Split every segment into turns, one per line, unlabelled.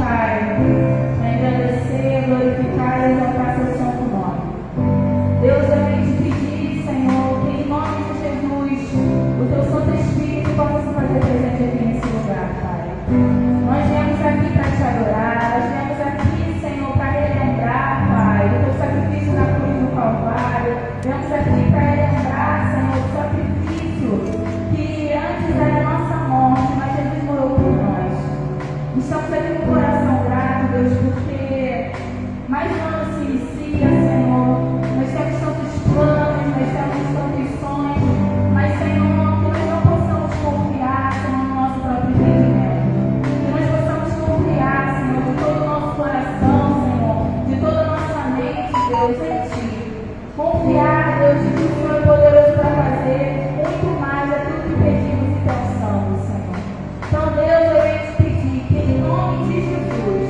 Pai, para agradecer, glorificar e exaltar seu santo nome. Deus, eu venho te pedir, Senhor, que em nome de Jesus, o teu Santo Espírito possa se fazer presente aqui nesse lugar, Pai. Nós viemos aqui para te adorar, nós viemos aqui, Senhor, para relembrar, Pai, do teu sacrifício na cruz do Calvário. Viemos aqui para relembrar, Senhor, o sacrifício que antes era a nossa morte, mas Jesus morou por nós. Estamos aqui com o coração grato, Deus, porque mais um ano se inicia, Senhor. Nós temos tantos planos, nós temos tantos sonhos, mas, Senhor, que nós não possamos confiar, Senhor, no nosso próprio entendimento. Que nós possamos confiar, Senhor, de todo o nosso coração, Senhor, de toda a nossa mente, Deus, em Ti. Confiar, Deus, de que o Senhor é poderoso para fazer muito mais daquilo que pedimos e pensamos, Senhor. Então, Deus, eu venho te pedir que, em nome de Jesus,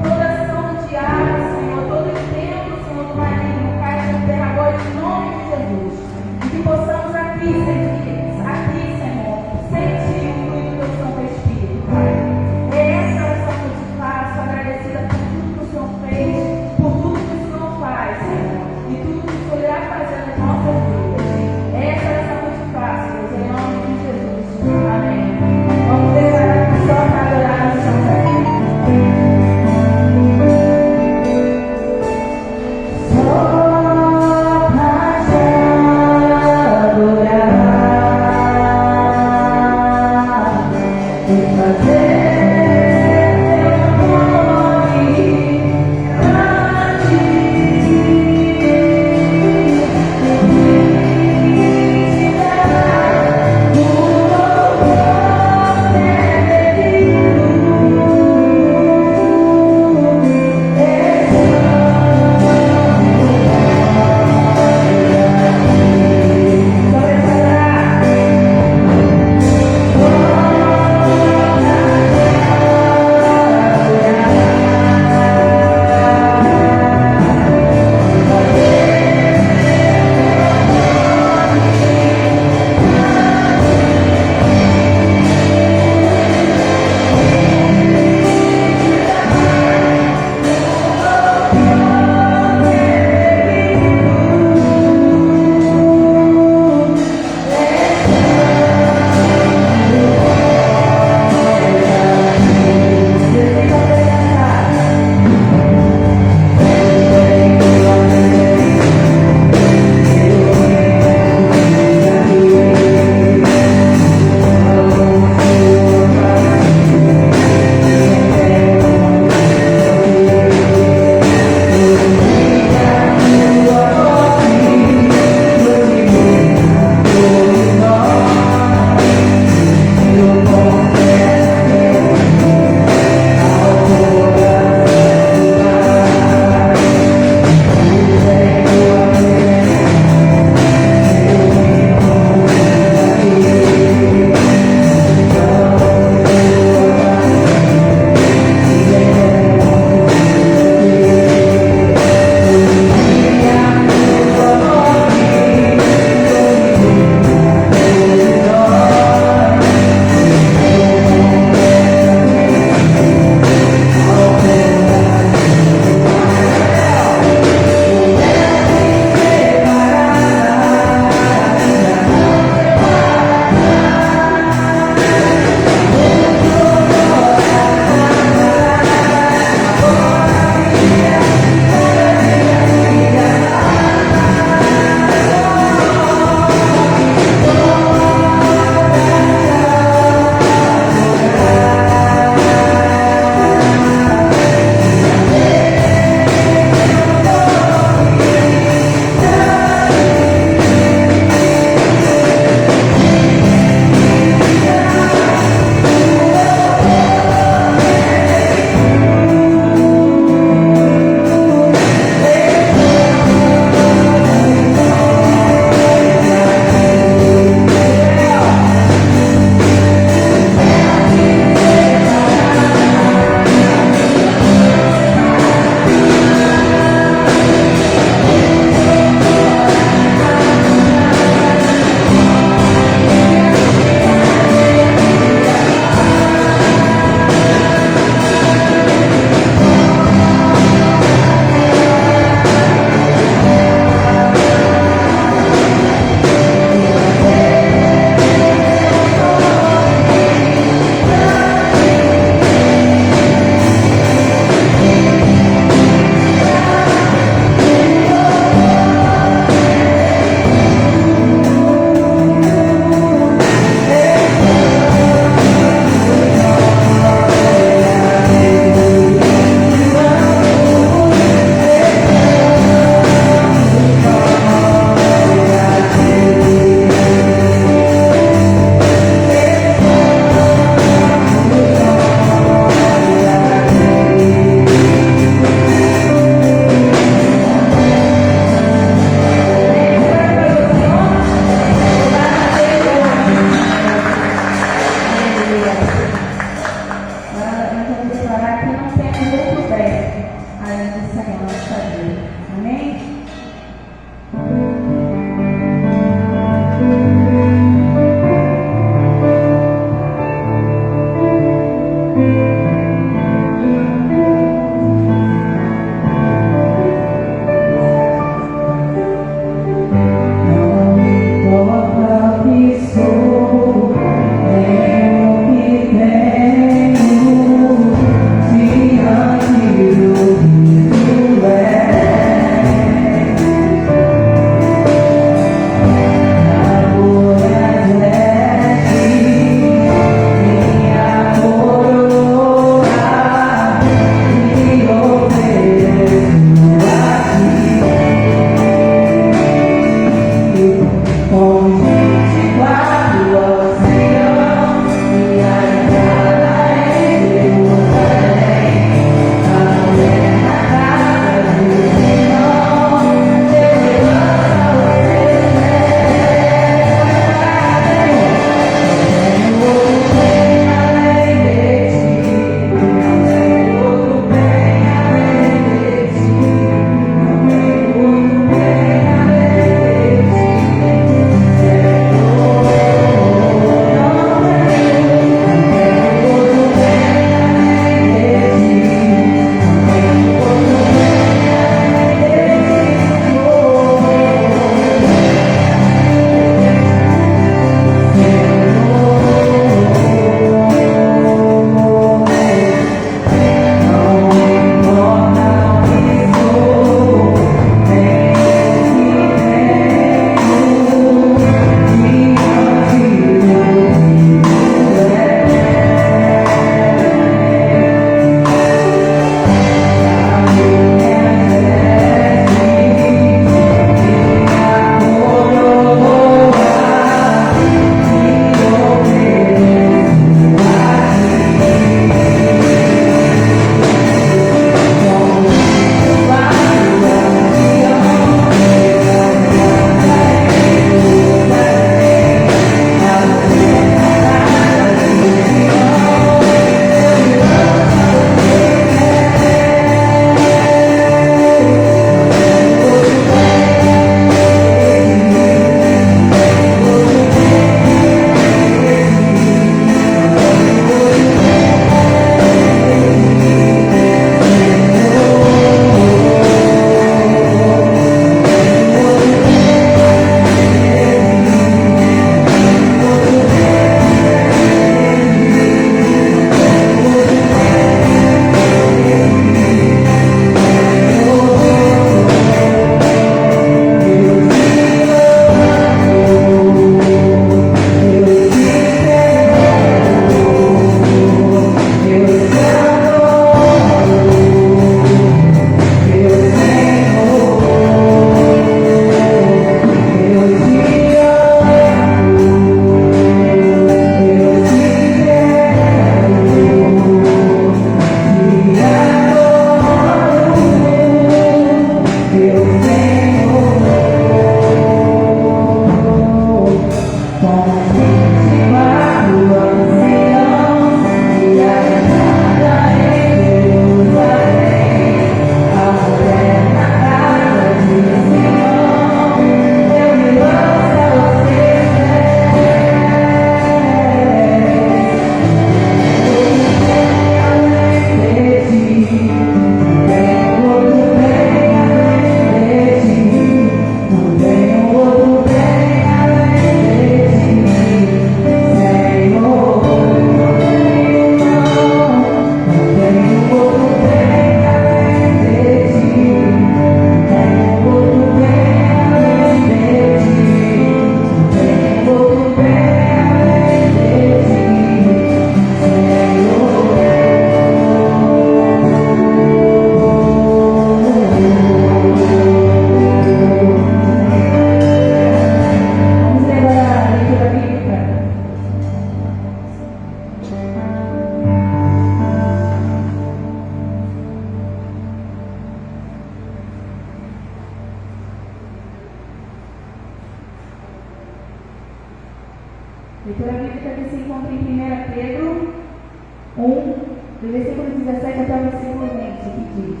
do versículo 17 até o versículo 20, que diz: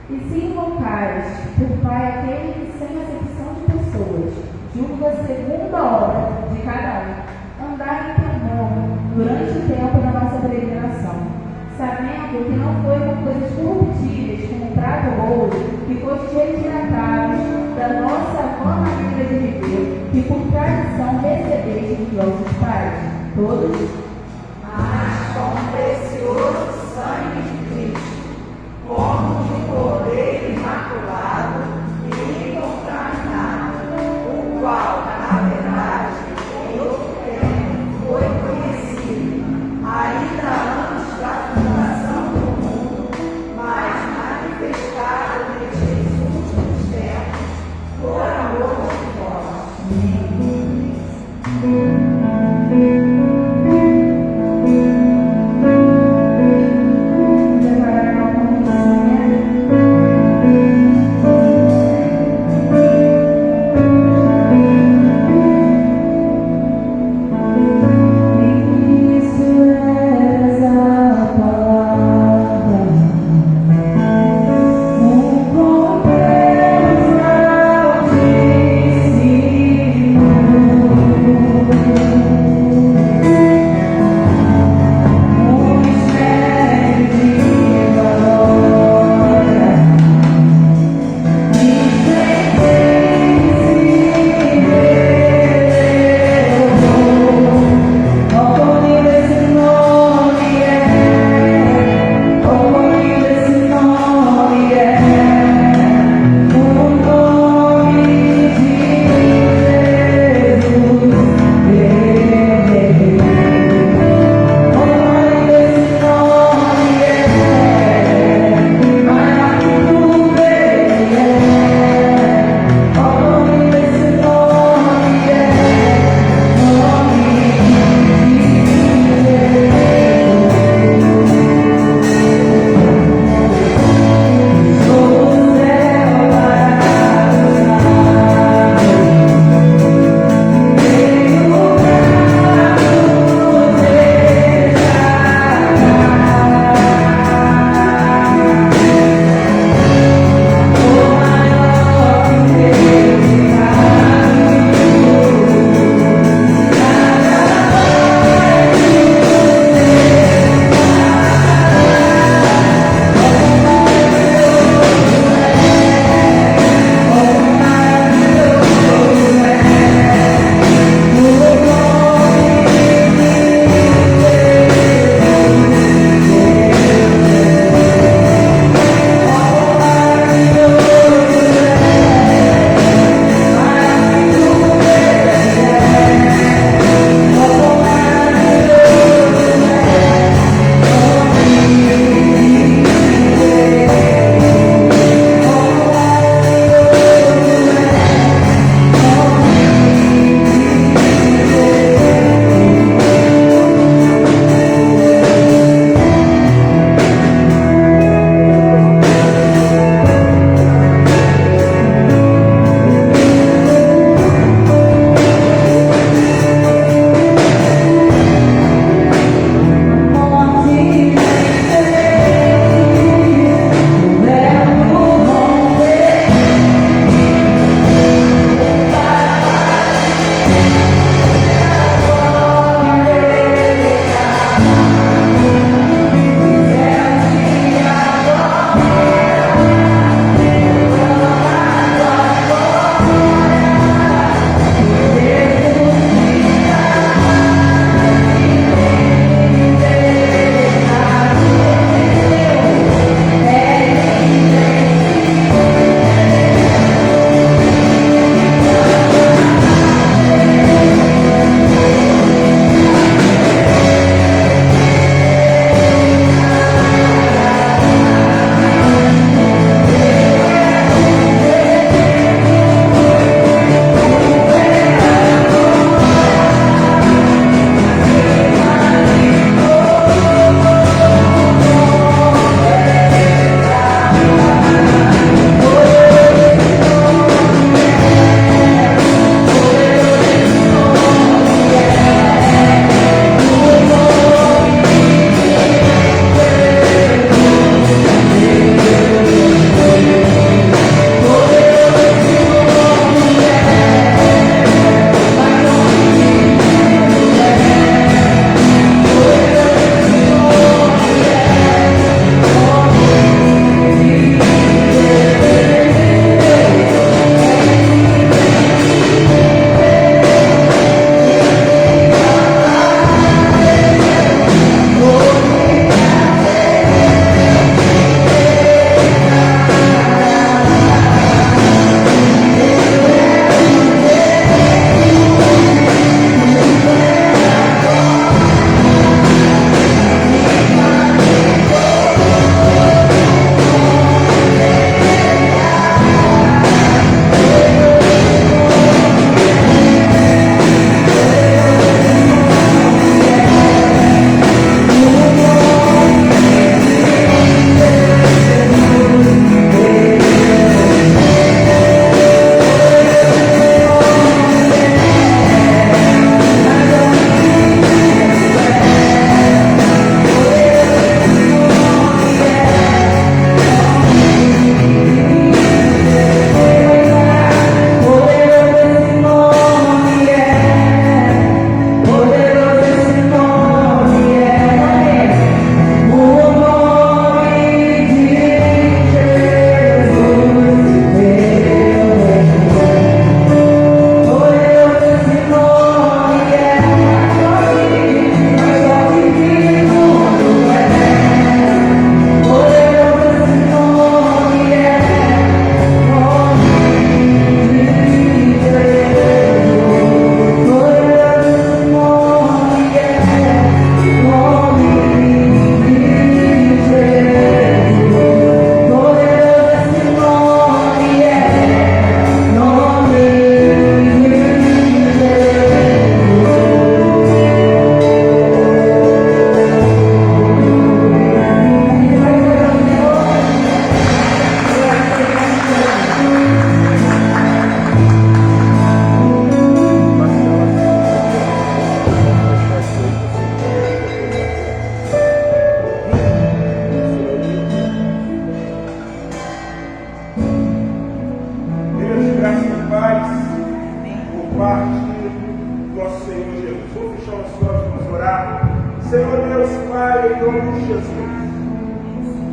E se invocares por Pai aquele que, sem acepção de pessoas, julga segundo a obra de cada um, andai em temor durante o tempo da nossa peregrinação, sabendo que não foi com coisas corruptíveis, como prata ou ouro, que foste resgatados da nossa vã maneira de viver, que por tradição recebeste dos vossos pais, todos,
mas com o precioso sangue de Cristo, como de cordeiro imaculado e incontaminado, o qual, na verdade, em outro tempo foi conhecido, ainda antes da fundação do mundo, mas manifestado nestes últimos tempos, por amor de vós.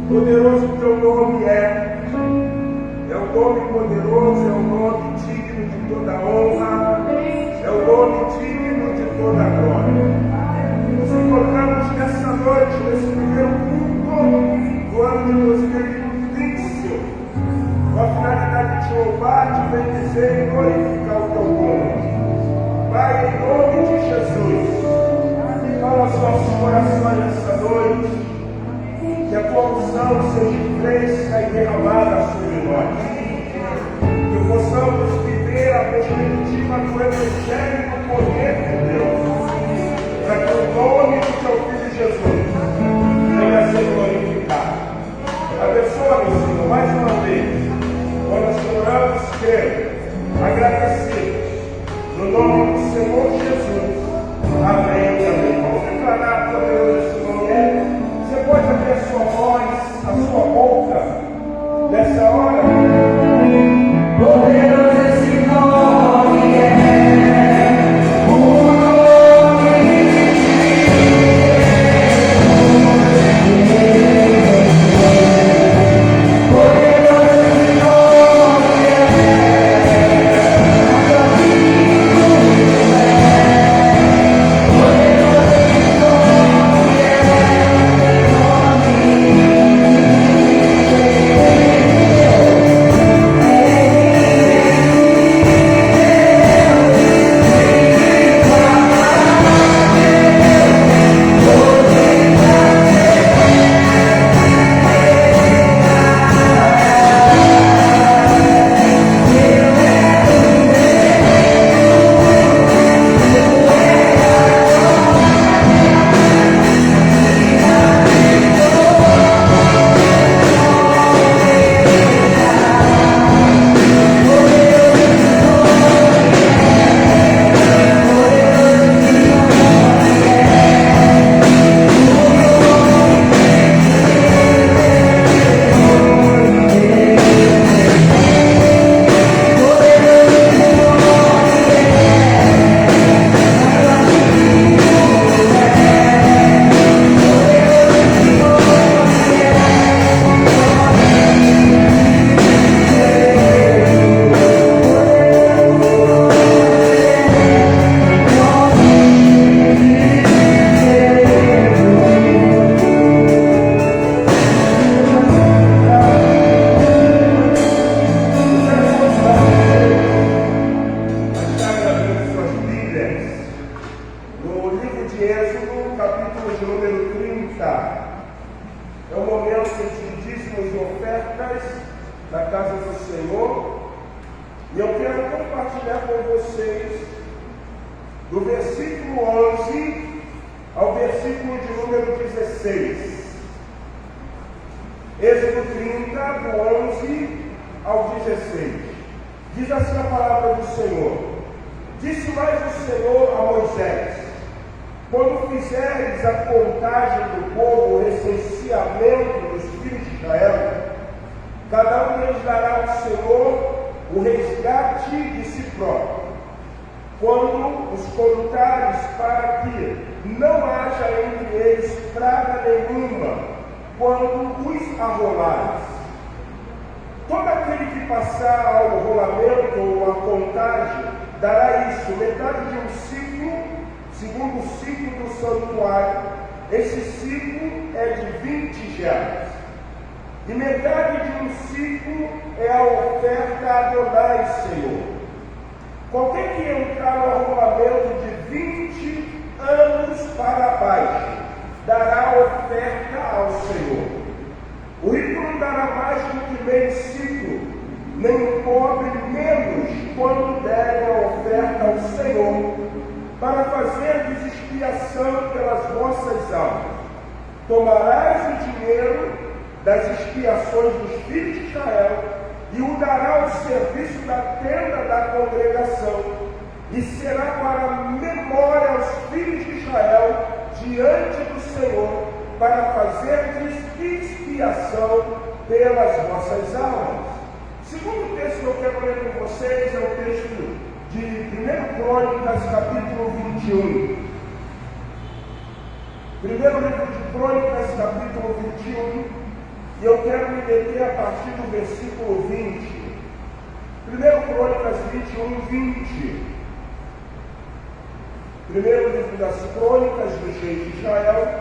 Poderoso teu nome é o nome poderoso, é o nome digno de toda honra, é o nome digno de toda glória. Nos encontramos nessa noite, nesse primeiro culto do ano de 2020, com a finalidade de te louvar, te bendizer e glorificar o teu nome. Pai, em nome de Jesus, fala aos nossos corações nessa noite, que a tua unção seja fresca e derramada sobre nós. Que possamos viver a perspectiva do Evangelho e do poder de Deus, para que o nome do teu Filho Jesus venha a ser glorificado. Abençoa-nos, Senhor, mais uma vez, quando nós oramos, quero agradecidos, no nome do Senhor Jesus. Amém, amém. Vamos declarar poderoso esse nome. Você pode abrir a sua voz, a sua boca, nessa hora.
Poderoso esse nome é, o nome de Jesus. Poderoso esse nome
pelas vossas almas. Segundo texto que eu quero ler com vocês é o texto de 1 Crônicas, capítulo 21. Primeiro livro de Crônicas, capítulo 21, E eu quero me deter a partir do versículo 20. 1 Crônicas 21, 20. Primeiro livro das Crônicas dos Reis de Israel,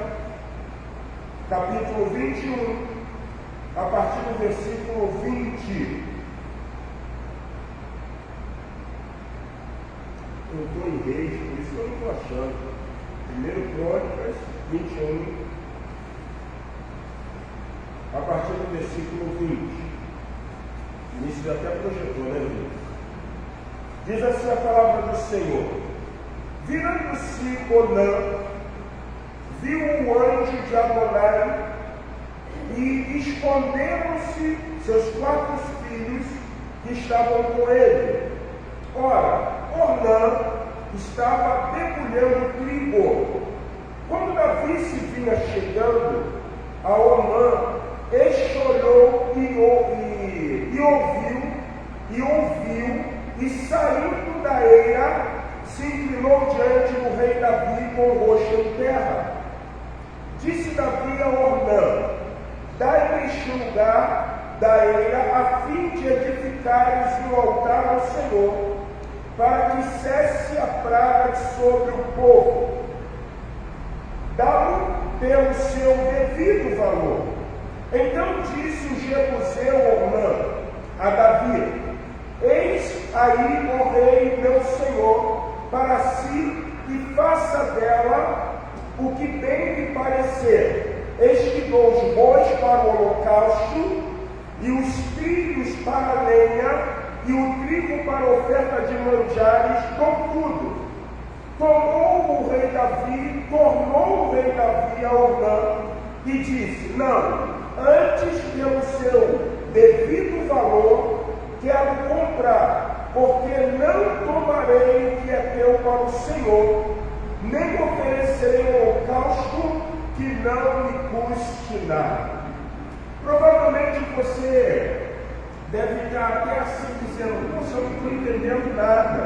capítulo 21, a partir do versículo 20. Eu estou em Reis, por isso que eu não estou achando. 1 Crônicas 21, a partir do versículo 20. Início até projetou, né, Deus? Diz assim a palavra do Senhor: virando-se Onã, viu o anjo de Adonai, e esconderam-se seus 4 filhos que estavam com ele. Ora, Onã estava debulhando trigo. Quando Davi se vinha chegando a Onã, este olhou e ouviu, e saindo da eira, se inclinou diante do rei Davi com o rosto em terra. Disse Davi a Ornã: dai-me este lugar da eira, a fim de edificares o altar ao Senhor, para que cesse a praga de sobre o povo. Dá-lo pelo seu devido valor. Então disse o jebuseu Ornã a Davi: eis aí, ó rei, meu senhor, para si, e faça dela o que bem lhe parecer. Eis que dou os bois para o holocausto, e os filhos para a lenha, e o trigo para a oferta de manjares, contudo. Tornou o rei Davi a Ornã e disse: não, antes pelo seu devido valor quero comprar, porque não tomarei o que é teu para o Senhor, nem oferecerei um holocausto que não me custe nada. Provavelmente você deve estar até assim dizendo: poxa, eu não estou entendendo nada.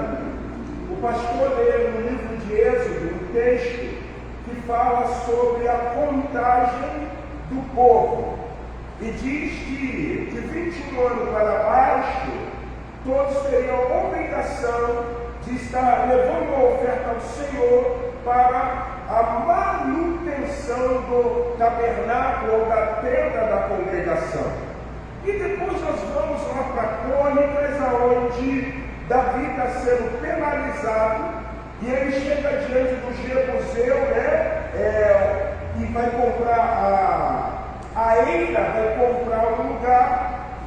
O pastor lê no livro de Êxodo um texto que fala sobre a contagem do povo. E diz que de 21 anos para baixo, todos teriam a obrigação de estar levando a oferta ao Senhor para a manutenção do tabernáculo ou da tenda da congregação. E depois nós vamos lá para Crônicas, onde Davi está sendo penalizado, e ele chega diante do jebuseu, e vai comprar a eira, vai comprar um lugar,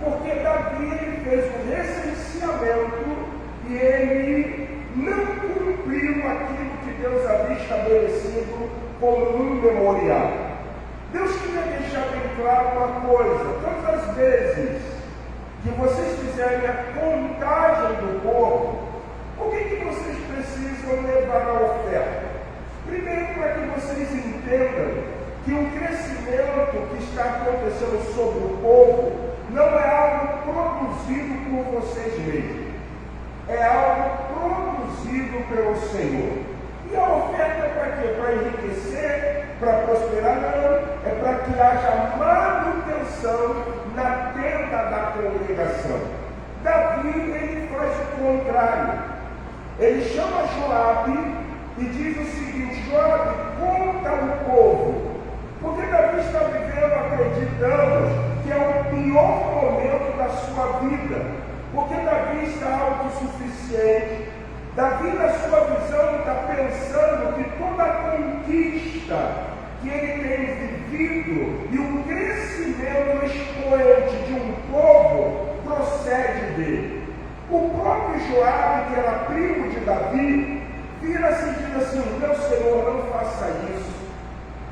porque Davi ele fez um recenseamento e ele não cumpriu aquilo que Deus havia estabelecido como um memorial. Deus queria deixar bem claro uma coisa: todas as vezes que vocês fizerem a contagem do povo, o que vocês precisam levar à oferta? Primeiro, para que vocês entendam que o crescimento que está acontecendo sobre o povo não é algo produzido por vocês mesmos, é algo produzido pelo Senhor. E a oferta é para quê? Para enriquecer, para prosperar? Não, é para que haja manutenção na tenda da congregação. Davi, ele faz o contrário. Ele chama Joabe e diz o seguinte: Joabe, conta o povo. Porque Davi está vivendo, acreditamos, que é o pior momento da sua vida. Porque Davi está autossuficiente. Davi, na sua visão, está pensando que toda a conquista que ele tem vivido e o crescimento expoente de um povo procede dele. O próprio Joabe, que era primo de Davi, vira-se e diz assim: meu senhor, não faça isso.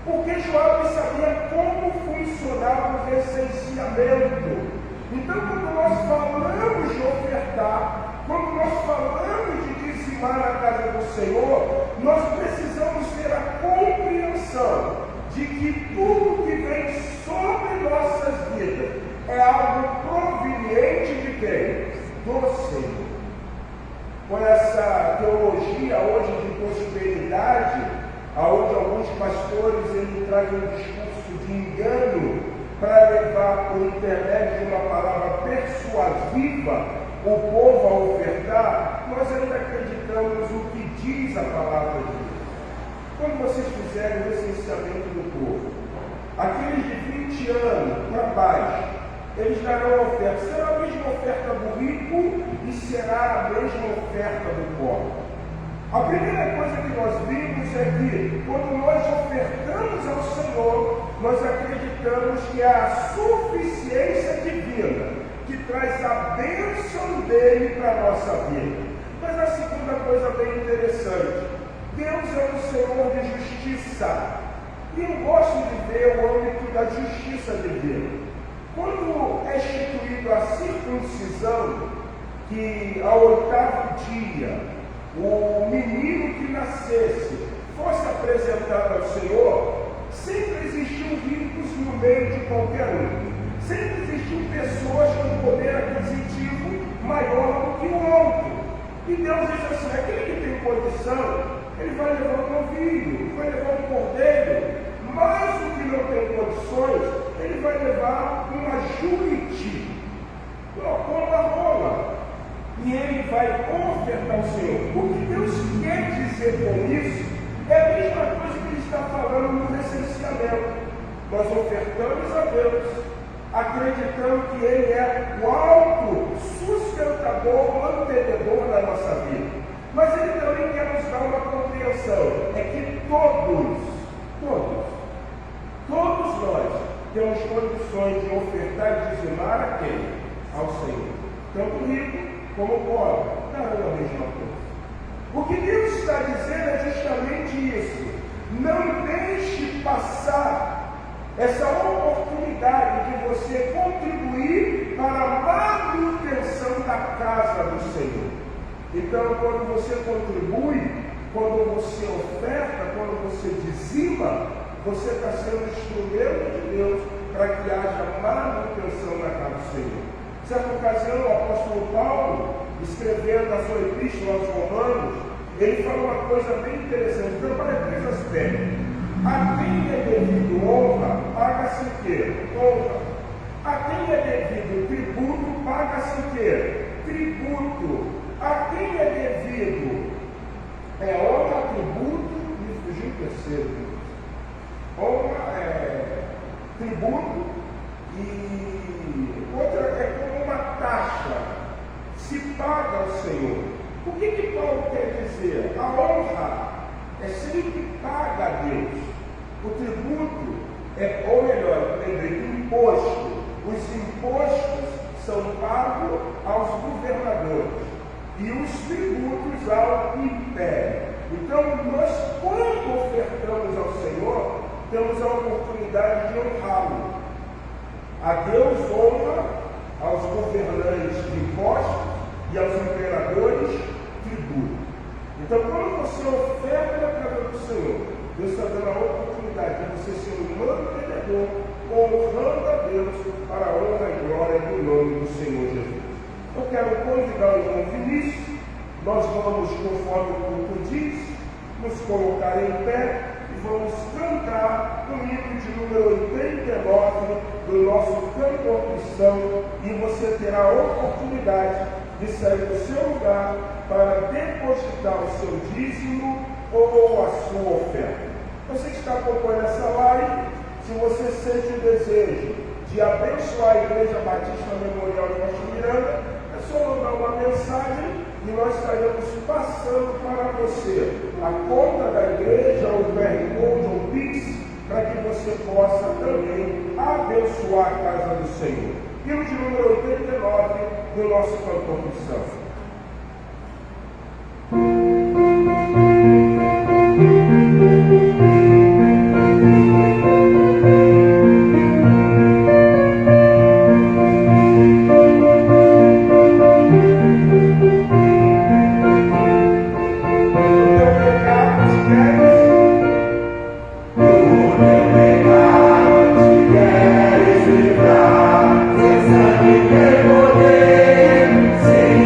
Porque Joabe sabia como funcionava o recenseamento. Então, quando nós falamos de ofertar, quando nós falamos de dizimar na casa do Senhor, nós precisamos ter a compreensão de que tudo que vem sobre nossas vidas é algo proveniente de quem? Do Senhor. Com essa teologia hoje de prosperidade, aonde alguns pastores trazem um discurso de engano para levar por intermédio de uma palavra persuasiva, o povo a ofertar, nós ainda acreditamos no que diz a palavra de Deus. Quando vocês fizerem o licenciamento do povo, aqueles de 20 anos para baixo, eles darão a oferta. Será a mesma oferta do rico e será a mesma oferta do pobre. A primeira coisa que nós vimos é que, quando nós ofertamos ao Senhor, nós acreditamos que há a suficiência divina, que traz a bênção dele para a nossa vida. Mas a segunda coisa bem interessante, Deus é um Senhor de justiça. E eu gosto de ver o âmbito da justiça divina. Quando é instituída a circuncisão, que ao 8º dia, o menino que nascesse fosse apresentado ao Senhor, sempre existiam ricos no meio de qualquer um. Sempre existiam pessoas com poder aquisitivo maior do que o outro. E Deus diz assim, aquele que tem condição, ele vai levar um novilho, vai levar um cordeiro, mas o que não tem condições, ele vai levar uma juriti, uma rola. E ele vai ofertar ao Senhor. O que Deus quer dizer com isso é a mesma coisa que ele está falando no recenseamento. Nós ofertamos a Deus, acreditando que Ele é o alto sustentador, mantenedor da nossa vida. Mas Ele também quer nos dar uma compreensão, é que todos nós temos condições de ofertar e dizimar a quem? Ao Senhor. Tanto rico como pobre, darão a mesma coisa. O que Deus está dizendo é justamente isso. Não deixe passar essa oportunidade de você contribuir para a manutenção da casa do Senhor. Então, quando você contribui, quando você oferta, quando você dizima, você está sendo instrumento de Deus para que haja manutenção na casa do Senhor. Certa ocasião, o apóstolo Paulo, escrevendo a sua epístola aos Romanos, ele fala uma coisa bem interessante. Trabalha 3 aspectos. A quem é devido honra, paga-se o quê? Honra. A quem é devido tributo, paga-se o quê? Tributo. A quem é devido honra, tributo, me fugiu o terceiro. Honra é tributo e outra é como uma taxa. Se paga ao Senhor. O que Paulo quer dizer? A honra é sempre paga a Deus. O tributo ou melhor, lembrei, imposto. Os impostos são pagos aos governadores e os tributos ao império. Então, nós, quando ofertamos ao Senhor, temos a oportunidade de honrá-lo. A Deus honra, aos governantes de impostos e aos imperadores tributo. Então, quando você oferta na casa do Senhor, Deus está dando a oportunidade de você ser um mantenedor, honrando a Deus para a honra e glória do nome do Senhor Jesus. Eu quero convidar o irmão Vinícius, nós vamos, conforme o culto diz, nos colocar em pé e vamos cantar o hino de número 89 do nosso cantor cristão, e você terá a oportunidade de sair do seu lugar para depositar o seu dízimo ou a sua oferta. Você que está acompanhando essa live, se você sente o desejo de abençoar a Igreja Batista Memorial de Rocha Miranda, é só mandar uma mensagem e nós estaremos passando para você a conta da igreja, o QR Code ou o Pix, para que você possa também abençoar a casa do Senhor. Hino de número 89 do nosso cantor cristão.
Sem poder, sem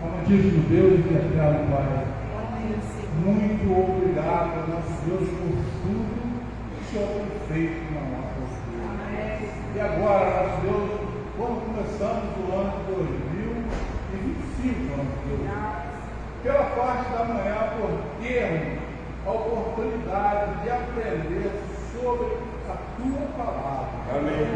Amantíssimo Deus e eterno Pai, muito obrigado, nosso Deus, por tudo que o Senhor tem feito na nossa vida. E agora, nosso Deus, quando começamos o ano 2025, nosso Deus, pela parte da manhã, por termos a oportunidade de aprender sobre a Tua Palavra.
Amém.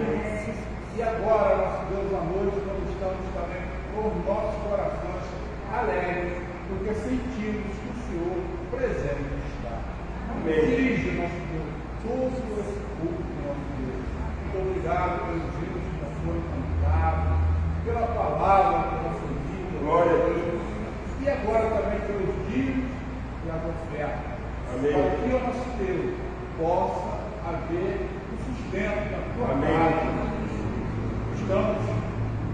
E agora, nosso Deus, à noite, quando estamos também com nossos corações alegres, porque sentimos que o Senhor presente está.
Amém.
Dirige, nosso Deus, todo esse culto, nosso Deus. Muito obrigado pelos dias que já foram cantados, pela palavra que já foi dita.
Glória a Deus.
E agora também pelos dias e as ofertas.
Amém.
Para que, nosso Deus, possa haver o sustento da tua
Amém.
casa. Estamos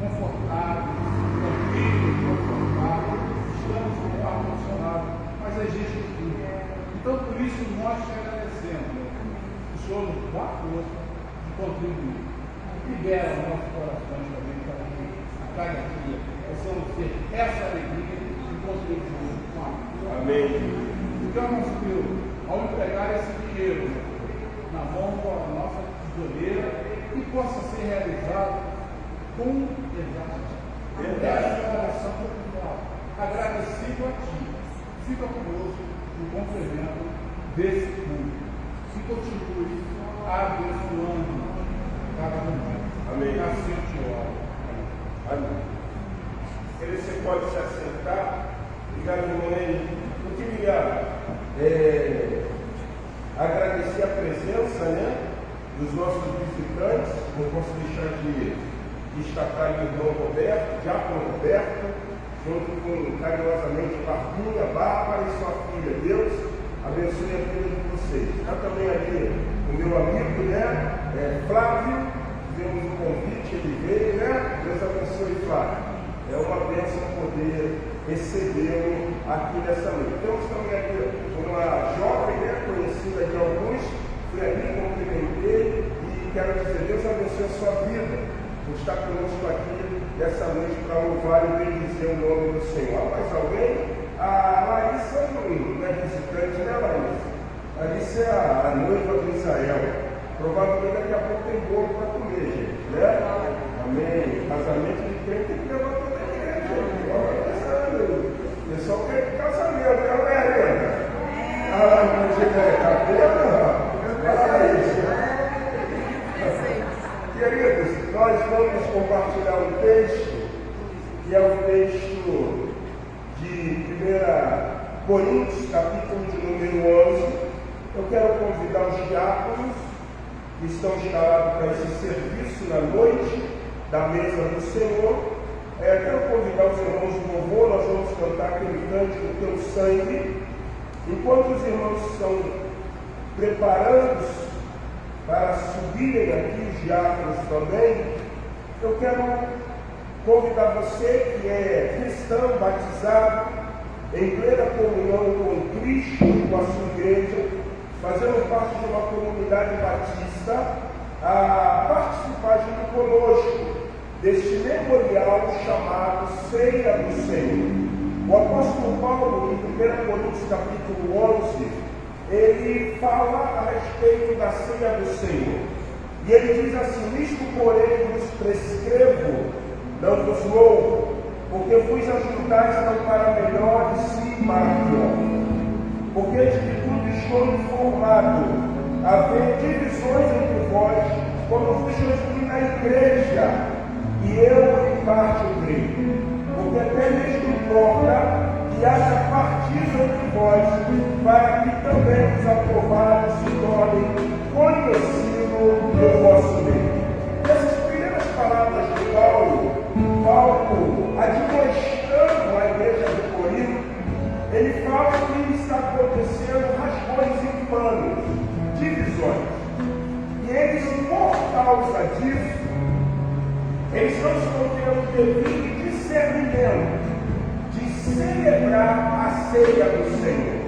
confortáveis, tranquilos, confortáveis, estamos com o ar-condicionado, mas existe tudo. Então, por isso, nós te agradecemos. O Senhor nos dá força de contribuir. Libera os nossos corações também para que a cada dia possamos ter essa alegria de contribuir com a tua.
Amém.
Então, nosso Deus, ao entregar esse dinheiro na mão da nossa tesoureira, que possa ser realizado com exatidão. Essa oração popular, agradecido a Ti, fica conosco no complemento desse culto. E continue abençoando cada um.
Amém.
Assim eu te oro.
Amém. Você pode se assentar. Obrigado, irmão. Eu queria agradecer a presença, dos nossos visitantes. Não posso deixar de destacar o irmão Roberto, Diácono Roberto, junto com carinhosamente Barbinha, Bárbara e sua filha. Deus abençoe a vida de vocês. Está também ali o meu amigo, Flávio, fizemos um convite, ele veio, Deus abençoe, Flávio. É uma bênção poder recebê-lo aqui nessa noite. Temos também aqui uma jovem, conhecida de alguns, fui ali, cumprimentei e quero dizer, Deus abençoe a sua vida. Está conosco aqui essa noite para louvar e bendizer o nome do Senhor. Há mais alguém? A Larissa não é visitante, né, Larissa? A Larissa é a noiva do Israel. Provavelmente daqui a pouco tem bolo para comer, gente, né? Amém. Casamento de crente tem que levar toda a igreja. Olha pensando. O pessoal quer casamento, não é, Helena? Ah, não chega a cabelo, queridos, nós vamos compartilhar um texto, que é o texto de 1 Coríntios, capítulo de número 11. Eu quero convidar os diáconos que estão instalados para esse serviço na noite da mesa do Senhor. Quero convidar os irmãos do louvor, nós vamos cantar aquele cântico Teu Sangue. Enquanto os irmãos estão preparando para subirem aqui, os diáconos também, eu quero convidar você que é cristão, batizado, em plena comunhão com Cristo e com a sua igreja, fazendo parte de uma comunidade batista, a participar junto conosco deste memorial chamado Ceia do Senhor. O apóstolo Paulo, em 1 Coríntios capítulo 11, ele fala a respeito da ceia do Senhor. E ele diz assim: isto, porém, vos prescrevo, não vos abençoou, porque vos ajudais não para melhor e sim para pior. Porque de que tudo estou informado, haver divisões entre vós, quando vos reuni na igreja, e eu em parte o creio. Porque até mesmo importa que haja partido entre vós, para que também os aprovados se tornem conhecidos do vosso meio. Essas primeiras palavras de Paulo admoestando a igreja de Corinto, ele fala que está acontecendo rasgões em panos, divisões. E eles, por causa disso, eles não estão tendo devido discernimento de celebrar a ceia do Senhor.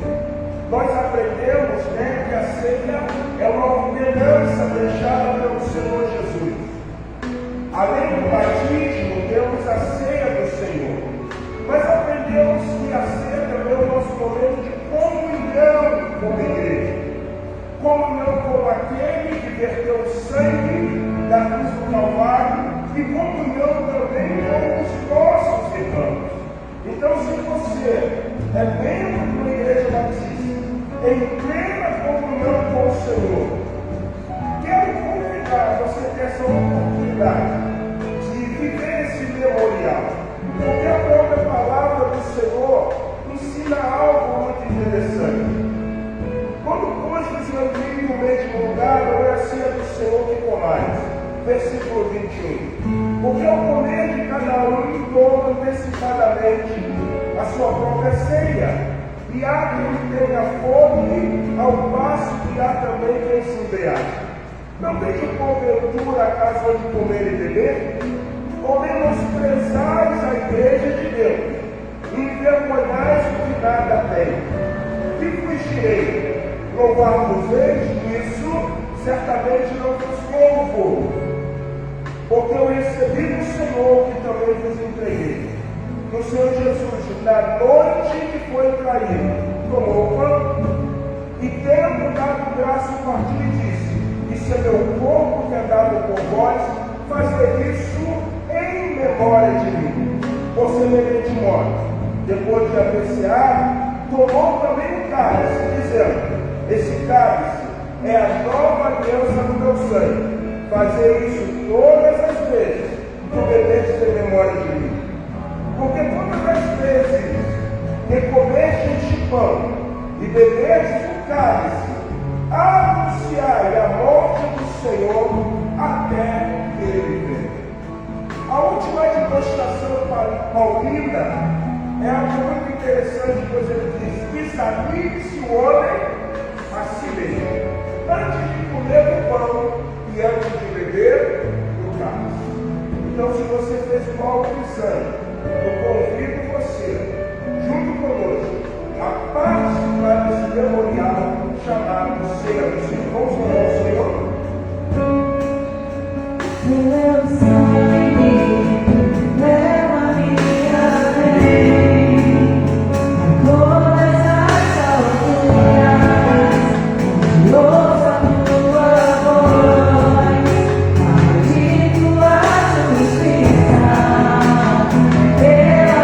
Nós aprendemos, que a ceia é uma ordenança deixada pelo Senhor Jesus. Além do batismo, temos a ceia do Senhor. Mas aprendemos que a ceia também é o nosso momento de comunhão com a igreja. Comunhão com aquele que verteu o sangue da cruz do Calvário e comunhão também com os nossos irmãos. Então, se você é membro de uma igreja batista, em plena comunhão com o Senhor, quero convidar você a ter essa oportunidade de viver esse memorial, porque a própria palavra do Senhor ensina algo muito interessante. Quando vos reunir no mesmo lugar, não é a ceia do Senhor que comais. Versículo 21. Porque ao comer de cada um toma antecipadamente a sua própria ceia. E há quem tenha fome, ao passo que há também quem se embriague. Não vejo porventura a casa onde comer e beber? Ou menosprezais a igreja de Deus, e envergonhais o que nada tem. Que vos direi? Louvar-vos-eis nisso, certamente não vos louvo, porque eu recebi do Senhor que também vos entreguei. No Senhor Jesus, na noite que foi traído, tomou o pão e, tendo dado graça, partiu e disse: isso é meu corpo que é dado por vós, fazei isso em memória de mim. Por semelhante modo, depois de apreciar, tomou também o cálice, dizendo: esse cálice é a nova aliança do meu sangue. Fazei isso todas as vezes que o bebedes em memória de mim. Porque todas as vezes que comestes este pão e bebestes o cálice, anunciai a morte do Senhor até que ele venha. A última demonstração paulina é algo muito interessante, pois ele diz: examine-se o homem a si mesmo, antes de comer o pão e antes de beber o cálice. Então, se você fez mal pisando, eu convido você, junto conosco, a participar desse memorial chamado Ceia do Senhor. Vamos orar ao Senhor?
Meu sangue, leva-me além, a todas as alturas, onde ouço a tua voz, maldito a justiça, pela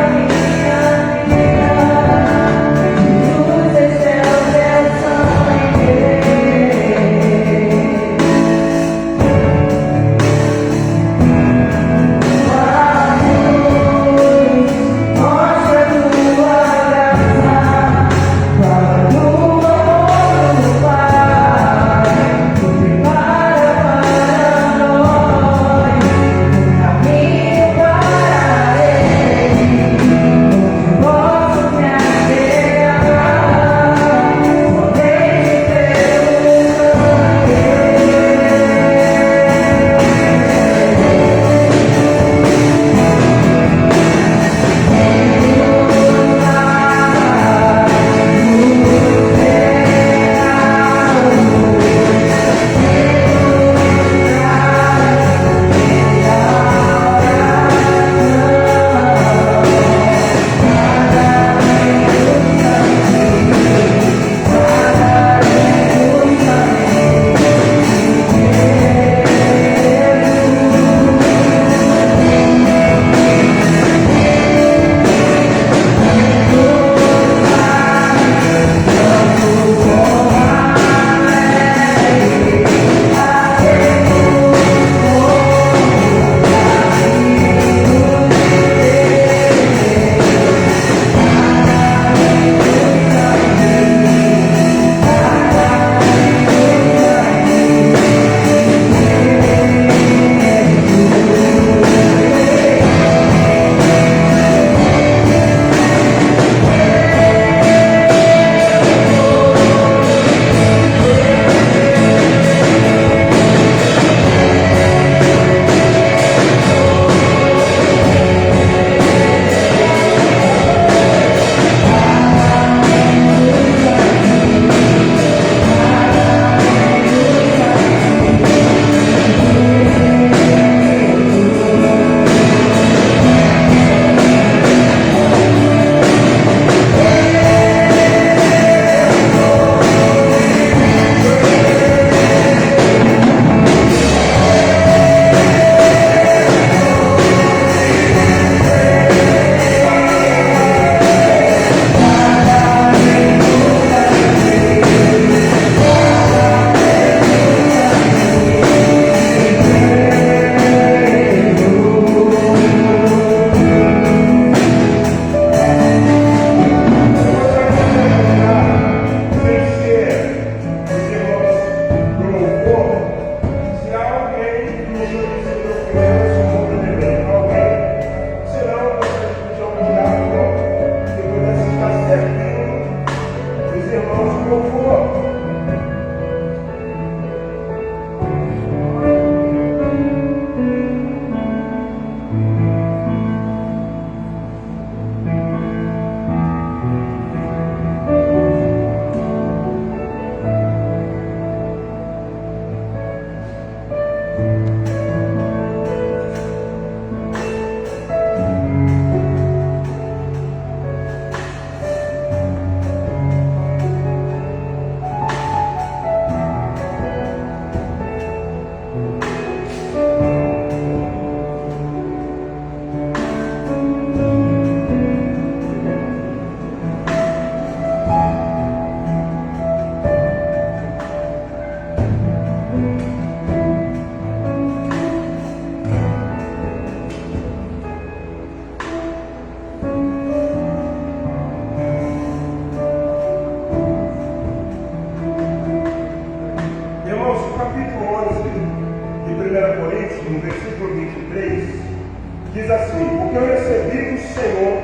o que eu recebi do Senhor,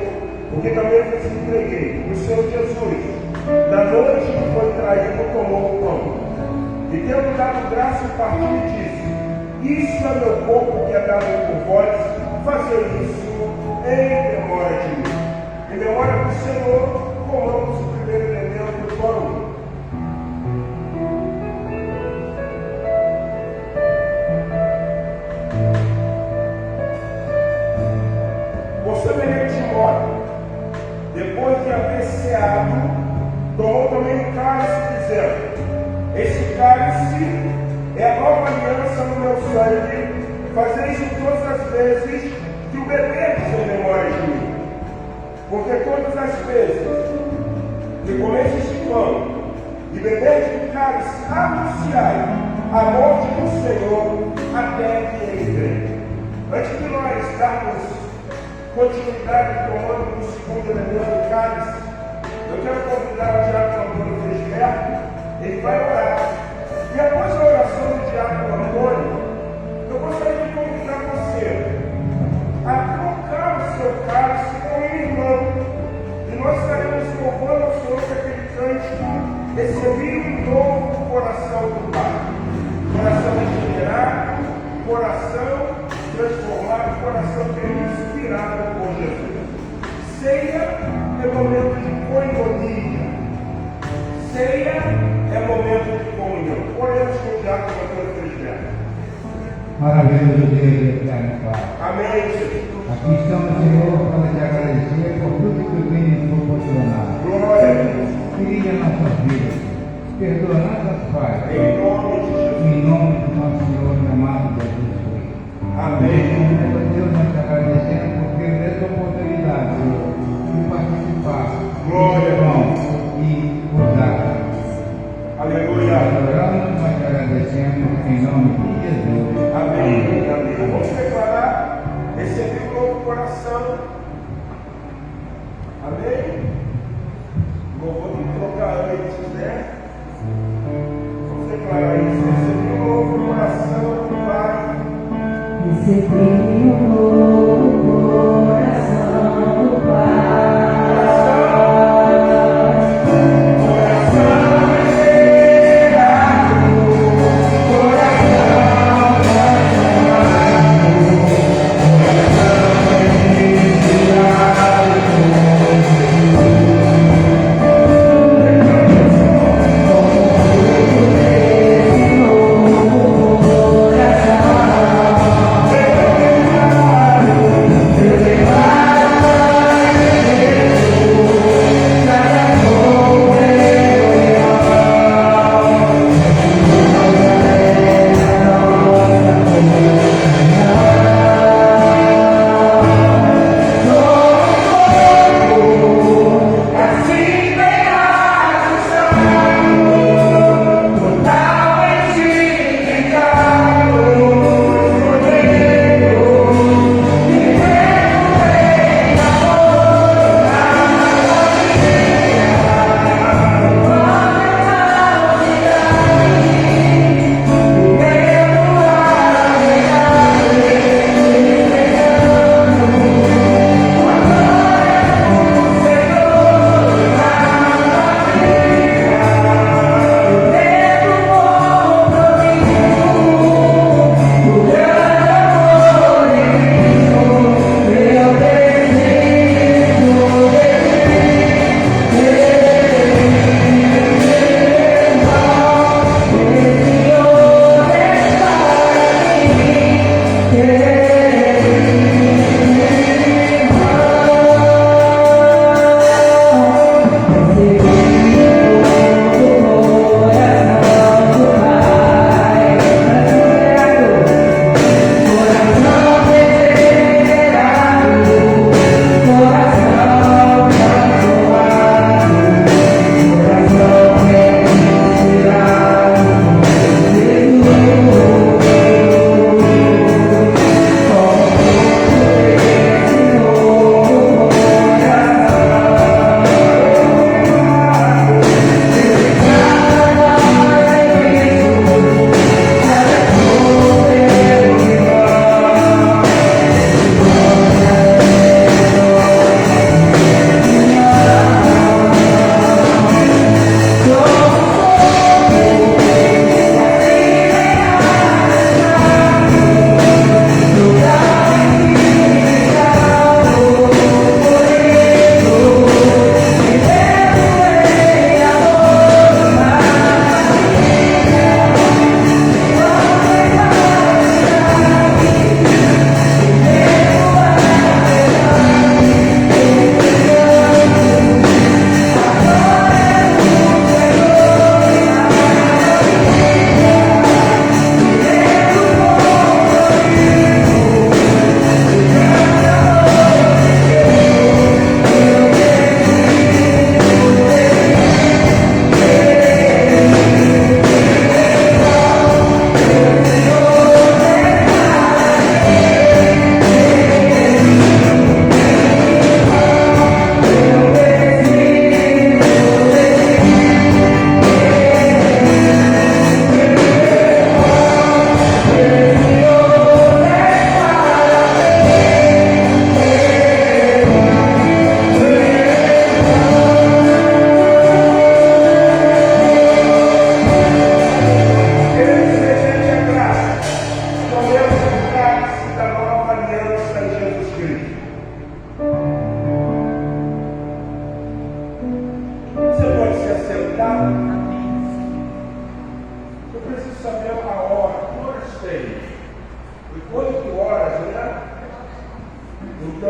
o que também vos entreguei, do Senhor Jesus, na noite que foi traído, tomou o pão. E tendo dado graça e partiu e disse: Isso é meu corpo que é dado por vós, fazer isso em memória de mim. Em memória do Senhor, comamos o primeiro elemento do pão. Por semelhante modo, depois de haver ceado, tomou também o cálice, dizendo: Este cálice é a nova aliança no meu sangue, fazeis isso todas as vezes que o beberdes em memória de mim. Porque todas as vezes que comeis este pão e beberdes do cálice, anunciai a morte do Senhor até que ele venha. Antes de nós darmos continuidade tomando o segundo elemento do cálice, eu quero convidar o diácono Antônio Fresberto. Ele vai orar. E após a oração do diácono Antônio, eu gostaria de convidar você a trocar o seu cálice com um irmão. E nós estaremos louvando ao Senhor com aquele cântico: recebi um novo coração do Pai. Coração regenerado, coração transformado, coração que é inspirado por Jesus. Ceia é momento de coinonia. Ceia é momento de comunhão. Oremos com o diácono Antônio Fresberto.
Maravilhoso Deus, eterno Pai.
Amém, Jesus.
Aqui estamos, Senhor, para te agradecer por tudo que o Senhor nos proporcionar.
Glória a Deus.
Queria nossas vidas, perdoa nossas falhas.
Em nome de Jesus.
Em nome do nosso Senhor e amado Jesus Cristo.
Amém.
Meu Deus, nós te agradecemos por ter essa oportunidade, Senhor, de participar.
Glória a Deus.
E usar.
Aleluia.
Adoramos, nós te agradecemos em nome de Jesus.
Amém. Amém. Vamos declarar: recebi um novo coração. Amém. Louvor tem que trocar antes, né? Vamos declarar isso: recebi um novo coração do Pai.
Recebi um novo coração do Pai.
Amém.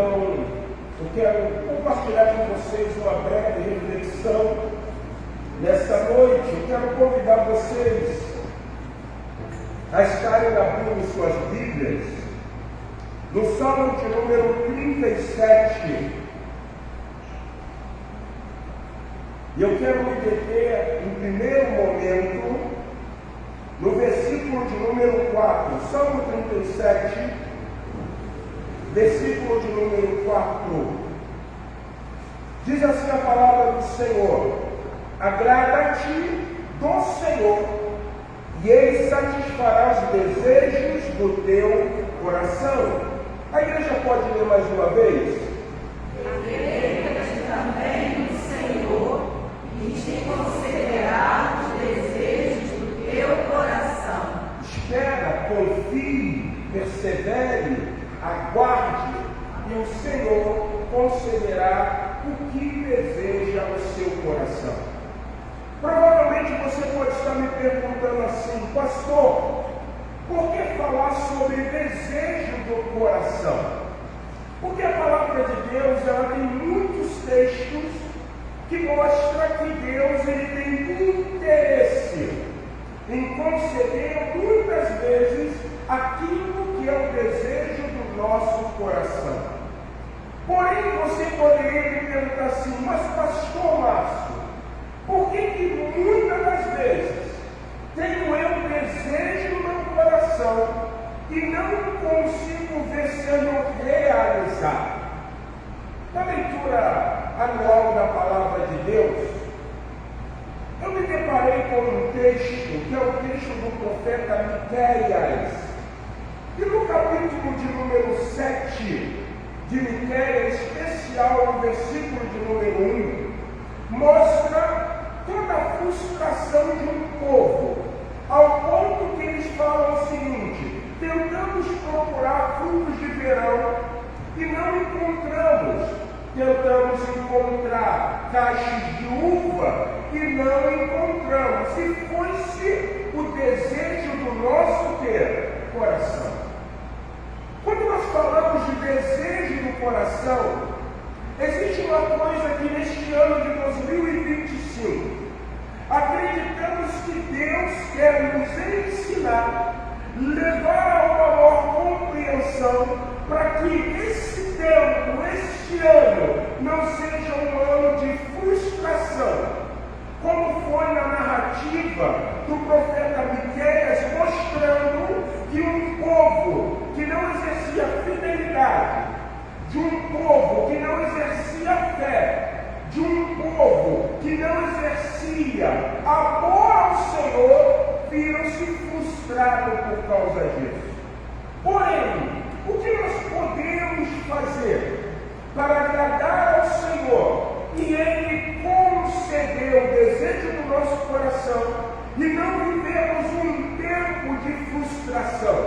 Então, eu quero compartilhar com vocês uma breve reflexão nesta noite. Eu quero convidar vocês a estarem abrindo suas Bíblias no Salmo de número 37. E eu quero me deter, em primeiro momento, no versículo de número 4. Salmo 37, versículo de número 4. Diz assim a palavra do Senhor: agrada-te do Senhor, e Ele satisfará os desejos do teu coração. A igreja pode ler mais uma vez?
Agrada-te também do Senhor, e te concederá os desejos do teu coração.
Espera, confie, persevere, aguarde, e o Senhor concederá o que deseja o seu coração. Provavelmente você pode estar me perguntando assim: pastor, por que falar sobre desejo do coração? Porque a palavra de Deus, ela tem muitos textos que mostram que Deus ele tem interesse em conceder muitas vezes aquilo que é o desejo do nosso coração. Porém, você poderia me perguntar assim: mas pastor Márcio, por que muitas das vezes tenho eu desejo no meu coração e não consigo ver sendo realizado? Na leitura anual da palavra de Deus, eu me deparei com um texto, que é o texto do profeta Miqueias. E no capítulo de número 7 de Miqueias, especial no versículo de número 1, mostra toda a frustração de um povo, ao ponto que eles falam o seguinte: tentamos procurar frutos de verão e não encontramos, tentamos encontrar cachos de uva e não encontramos. Se fosse o desejo do nosso coração. Quando nós falamos de desejo do coração, existe uma coisa que neste ano de 2025, acreditamos que Deus quer nos ensinar, levar a uma maior compreensão, para que esse tempo, este ano, não seja um ano de frustração, como foi na narrativa do profeta Miqueias, mostrando que um povo que não exercia fidelidade, de um povo que não exercia fé, de um povo que não exercia amor ao Senhor, viram-se frustrados por causa disso. Porém, o que nós podemos fazer para agradar ao Senhor e Ele conceder o desejo do nosso coração e não vivemos um tempo de frustração,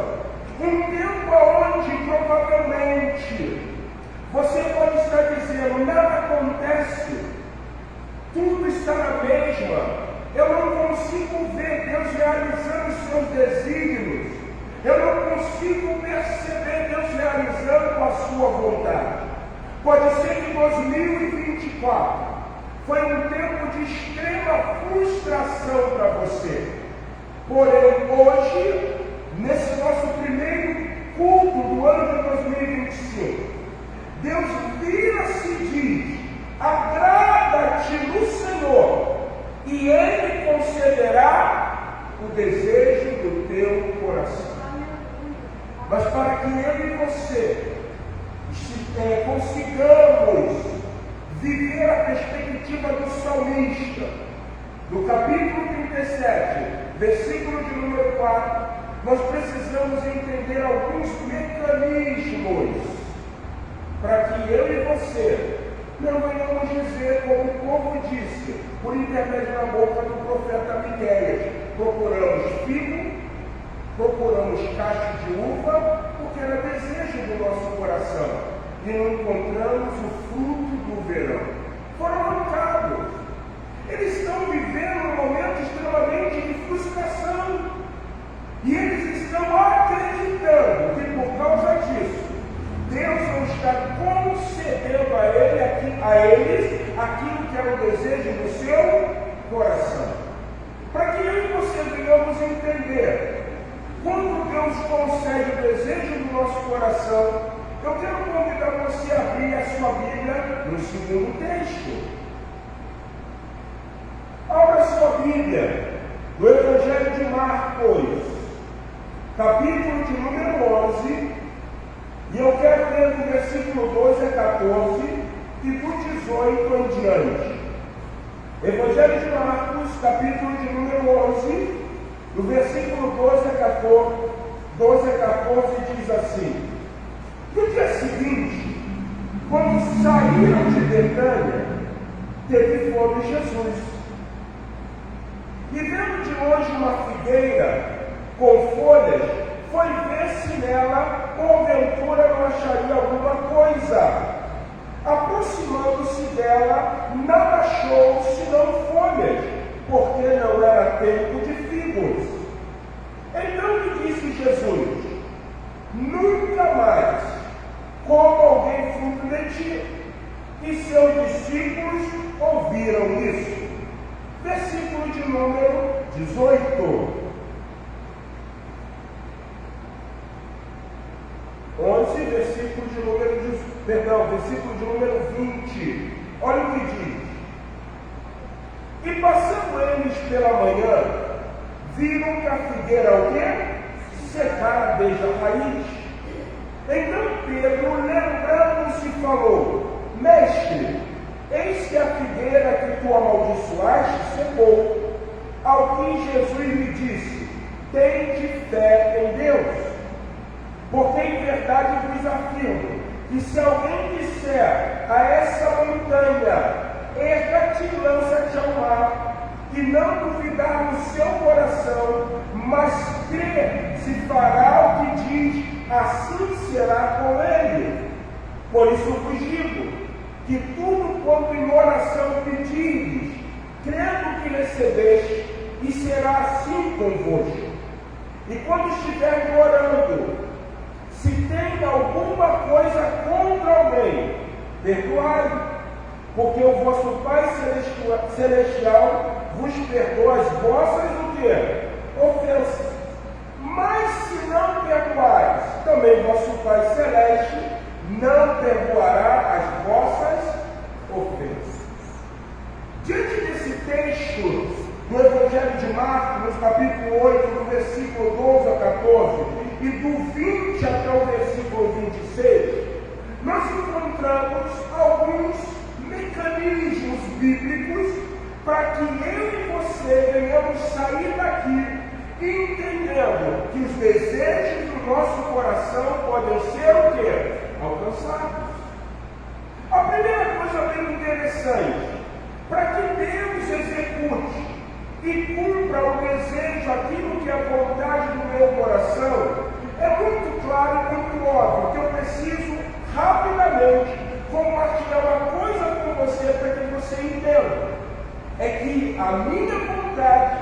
um tempo onde provavelmente você pode estar dizendo: nada acontece, tudo está na mesma, eu não consigo ver Deus realizando os seus desígnios, eu não consigo perceber Deus realizando a sua vontade. Pode ser que 2024 foi um tempo de extrema frustração para você. Porém, hoje, nesse nosso primeiro culto do ano de 2025, Deus vira-se e diz: agrada-te no Senhor, e Ele concederá o desejo do teu coração. Mas para que eu e você consigamos viver a perspectiva do salmista, no capítulo 37, versículo de número 4, nós precisamos entender alguns mecanismos para que eu e você não venhamos dizer, como o povo disse, por intermédio da boca do profeta Miqueias: procuramos figo, procuramos cacho de uva, porque era desejo do nosso coração, e não encontramos o fruto do verão. Foram arrancados. Eles estão vivendo um momento extremamente de frustração, e eles estão acreditando que por causa disso Deus não está a eles aquilo que era o desejo do seu coração. Para que eu e você venhamos entender, quando Deus concede o desejo do nosso coração, eu quero convidar você a abrir a sua Bíblia no segundo texto. Abra a sua Bíblia no Evangelho de Marcos, capítulo de número 11, e eu quero ler do versículo 12 a 14 e do 18 em diante. Evangelho de Marcos, capítulo de número 11, do versículo 12 a 14 diz assim: no dia seguinte, quando saíram de Betânia, teve fome Jesus. E vendo de longe uma figueira com folhas, foi ver se nela, porventura, não acharia alguma coisa. Aproximando-se dela, não achou senão folhas, porque não era tempo de figos. Então lhe disse Jesus: nunca mais coma alguém fruto de ti. E seus discípulos ouviram isso. Versículo de número 18. 11, versículo de número 20. Olha o que diz. E passando eles pela manhã, viram que a figueira o quê? Secara desde a raiz. Então Pedro, lembrando-se, falou: Mestre, eis que a figueira que tu amaldiçoaste secou. Ao que Jesus lhe disse: tende fé em Deus. Porque em verdade vos afirmo que se alguém disser a essa montanha, erga-te e lança-te ao mar, e não duvidar no seu coração, mas crer se fará o que diz, assim será com ele. Por isso vos digo, que tudo quanto em oração pedires, crendo que recebeste, e será assim convosco. E quando estiverem orando, se tem alguma coisa contra alguém, perdoai, porque o vosso Pai Celestial vos perdoa as vossas o quê? Ofensas. Mas se não perdoais, também vosso Pai Celeste não perdoará as vossas ofensas. Diante desse texto do Evangelho de Marcos, no capítulo 8, no versículo 12 a 14, e do 20 até o versículo 26, nós encontramos alguns mecanismos bíblicos para que eu e você venhamos sair daqui entendendo que os desejos do nosso coração podem ser o quê? Alcançados. A primeira coisa bem interessante, para que Deus execute e cumpra o desejo, aquilo que é a vontade do meu coração, é muito claro e muito óbvio que eu preciso rapidamente compartilhar uma coisa com você para que você entenda. É que a minha vontade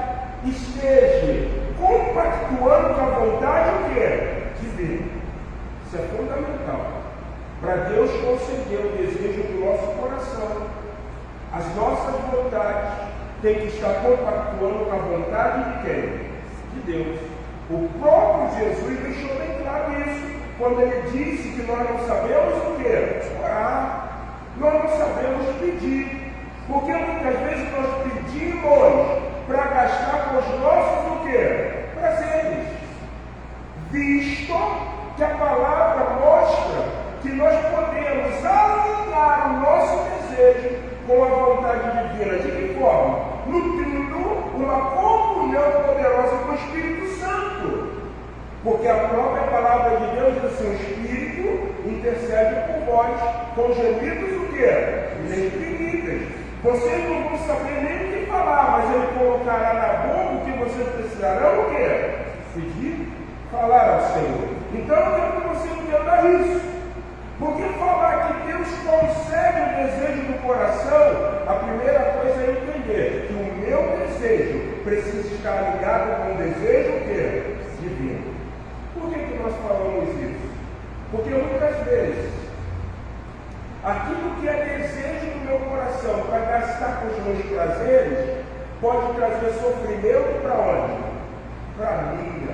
esteja compactuando com a vontade o quê? De Deus. Isso é fundamental. Para Deus conceder o desejo do nosso coração, as nossas vontades têm que estar compactuando com a vontade de quem? De Deus. O próprio Jesus deixou bem claro isso, quando ele disse que nós não sabemos o quê? Orar. Nós não sabemos pedir. Porque muitas vezes nós pedimos para gastar com os nossos o quê? Prazeres. Visto que a palavra mostra que nós podemos alinhar o nosso desejo com a vontade divina. De que forma? Nutrindo uma comunhão poderosa com o Espírito Santo. Porque a própria palavra de Deus diz assim: o Espírito intercede por vós com gemidos o quê? Inexprimíveis. Vocês não vão saber nem o que falar, mas ele colocará na boca o que vocês precisarão o quê? Pedir, falar ao Senhor. Então eu quero que você entenda isso. Porque falar que Deus concede o desejo do coração, a primeira coisa é entender que o meu desejo precisa estar ligado com o desejo o quê? Divino. Por que nós falamos isso? Porque muitas vezes aquilo que é desejo do coração para gastar com os meus prazeres, pode trazer sofrimento para onde? Para mim.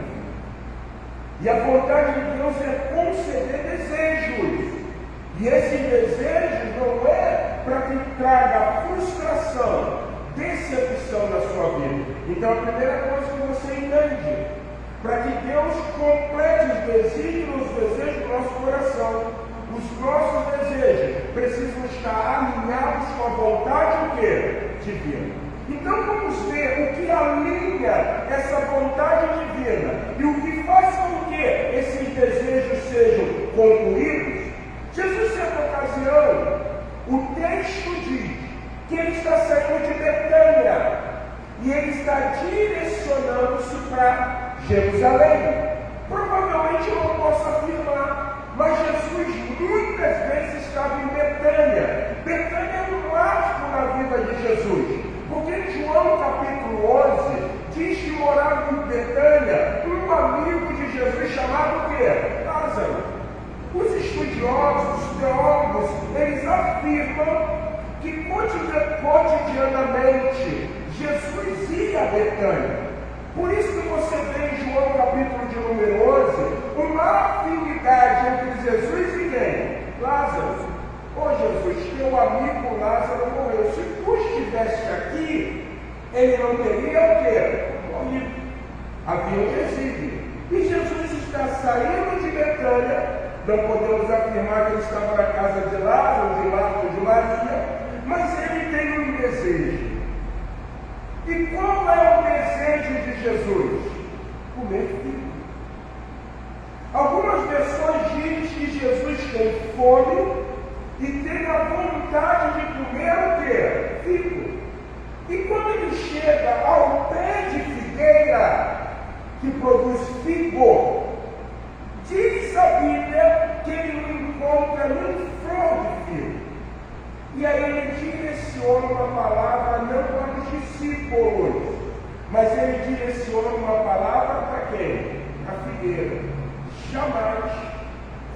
E a vontade de Deus é conceder desejos. E esses desejos não é para que traga frustração, decepção na sua vida. Então a primeira coisa que você entende, para que Deus complete os desejos do nosso coração, os nossos desejos precisam estar alinhados com a vontade o quê? Divina. Então vamos ver o que alinha essa vontade divina e o que faz com que esses desejos sejam concluídos. Jesus, certa ocasião, o texto diz que ele está saindo de Betânia e ele está direcionando-se para Jerusalém. Provavelmente eu não posso afirmar, mas Jesus muitas vezes estava em Betânia. Betânia é um marco na vida de Jesus. Porque em João capítulo 11, diz que morava em Betânia um amigo de Jesus chamado o quê? Lázaro. Os estudiosos, os teólogos, eles afirmam que cotidianamente Jesus ia a Betânia. Por isso que você vê em João capítulo de número 11, uma afinidade entre Jesus e quem? Lázaro. Ô Jesus, teu amigo Lázaro morreu. Se tu estivesse aqui, ele não teria o quê? Morrido. Havia um desígnio. E Jesus está saindo de Betânia. Não podemos afirmar que ele estava na casa de Lázaro, de Marta, de Maria, mas ele tem um desejo. E qual é o desejo de Jesus? Comer filho. Algumas versões dizem que Jesus tem fome e tem a vontade de comer o quê? Figo. E quando ele chega ao pé de figueira, que produz figo, diz a Bíblia que ele não encontra nem flor de figo. E aí ele direciona uma palavra não para os discípulos, mas ele direciona uma palavra para quem? A figueira. Jamais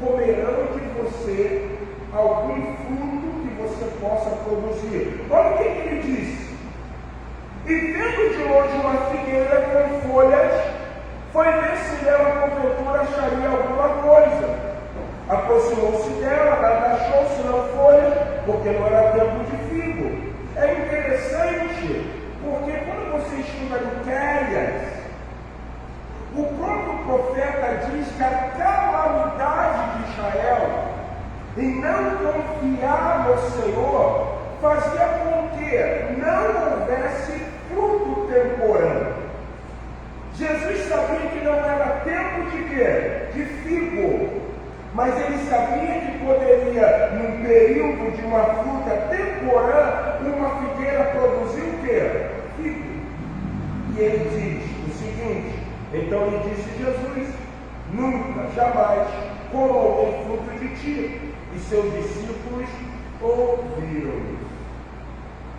comerão de você algum fruto que você possa produzir. Olha o que ele disse. E vendo de longe uma figueira com folhas, foi ver se nela porventura acharia alguma coisa. Aproximou-se dela, nada achou senão folhas, porque não era tempo de figo. É interessante, porque quando você estuda Miqueias, o próprio profeta diz que a calamidade de Israel em não confiar no Senhor fazia com que não houvesse fruto temporâneo. Jesus sabia que não era tempo de quê? De figo. Mas ele sabia que poderia, num período de uma fruta temporânea, uma figueira produzir o quê? Figo. E ele diz o seguinte, então lhe disse Jesus, nunca, jamais comam o fruto de ti. E seus discípulos ouviram isso.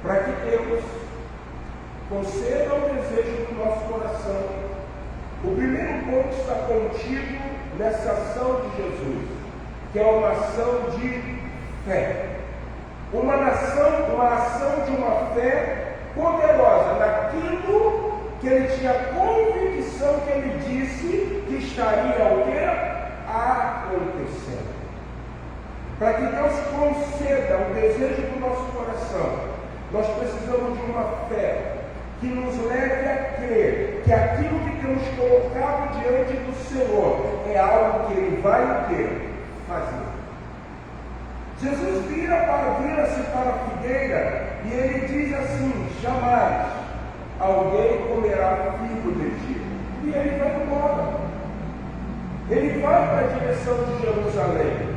Para que Deus conceda o desejo do nosso coração. O primeiro ponto está contido nessa ação de Jesus, que é uma ação de fé. Uma ação de uma fé poderosa naquilo que ele tinha convicção que ele disse que estaria o quê? Acontecendo. Para que Deus conceda o desejo do nosso coração, nós precisamos de uma fé que nos leve a crer que aquilo que temos colocado diante do Senhor é algo que Ele vai fazer. Jesus vira-se para a figueira e Ele diz assim, jamais alguém comerá figo de ti. E Ele vai embora. Ele vai para a direção de Jerusalém.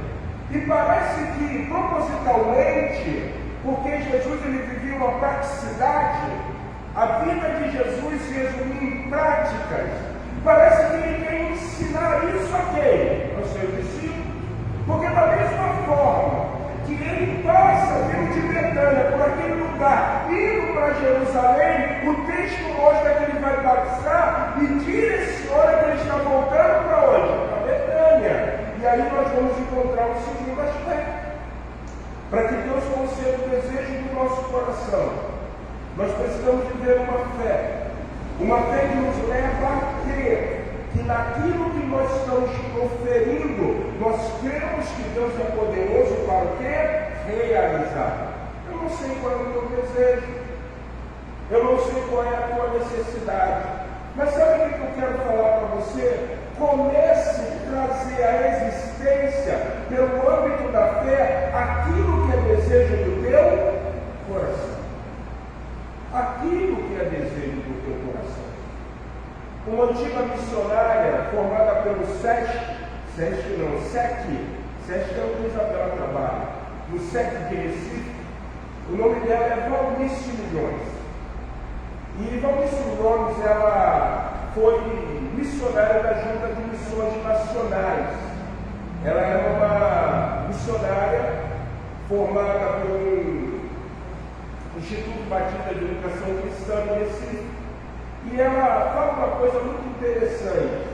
E parece que, propositalmente, porque Jesus ele vivia uma praticidade, a vida de Jesus se resumia em práticas. Parece que ele quer ensinar isso a quem? Aos seus discípulos. Porque da mesma forma que ele passa vindo de Betânia, por aquele lugar, indo para Jerusalém, o texto mostra que ele vai batizar e direciona que ele está voltando para onde? Para Betânia. E aí nós vamos encontrar o segundo aspecto. Para que Deus conceda o desejo do nosso coração. Nós precisamos viver uma fé que nos leva a crer que naquilo que nós estamos proferindo, nós cremos que Deus é poderoso para o quê? Realizar. Eu não sei qual é o teu desejo, eu não sei qual é a tua necessidade, mas sabe o que eu quero falar para você? Comece a trazer à existência, pelo âmbito da fé, aquilo que é desejo do teu coração. Aquilo que é desejo do teu coração. Uma antiga missionária formada pelo SEC é onde Isabela trabalha, no SEC de Recife. O nome dela é Valnice Milhões. E Valnice Milhões, ela foi missionária da Junta de Missões Nacionais. Ela é uma missionária formada pelo Instituto Batista de Educação Cristã de Recife. E ela fala uma coisa muito interessante,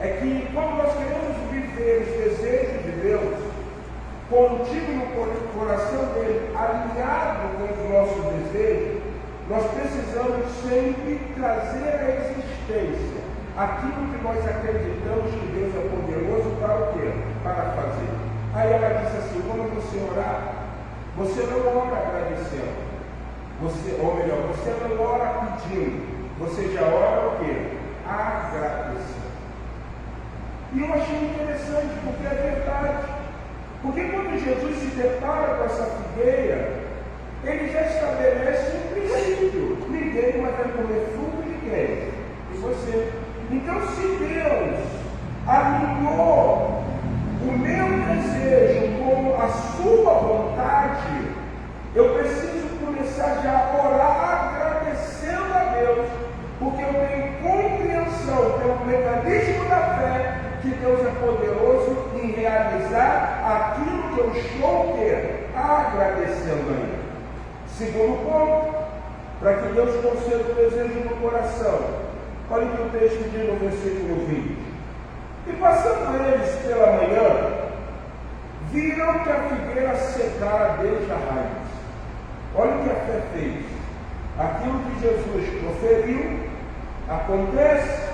é que quando nós queremos viver os desejos de Deus, contido no coração dele, alinhado com os nossos desejos, nós precisamos sempre trazer à existência aquilo que nós acreditamos que Deus é poderoso para o quê? Para fazer. Aí ela disse assim, quando você orar, você não ora agradecendo, você não ora pedindo, você já ora o quê? Agradecendo. E eu achei interessante, porque é verdade. Porque quando Jesus se depara com essa figueira, ele já estabelece um princípio. Ninguém vai comer fruto de quem? De você. Então, se Deus alinhou o meu desejo com a sua vontade, eu preciso começar já a orar agradecendo a Deus, porque eu tenho compreensão pelo mecanismo da fé que Deus é poderoso em realizar aquilo que eu estou agradecendo a Ele. Segundo ponto, para que Deus conceda o desejo no coração. Olha o que o texto diz no versículo 20. E passando eles pela manhã, viram que a figueira secara desde a raiz. Olha o que a fé fez. Aquilo que Jesus proferiu, acontece.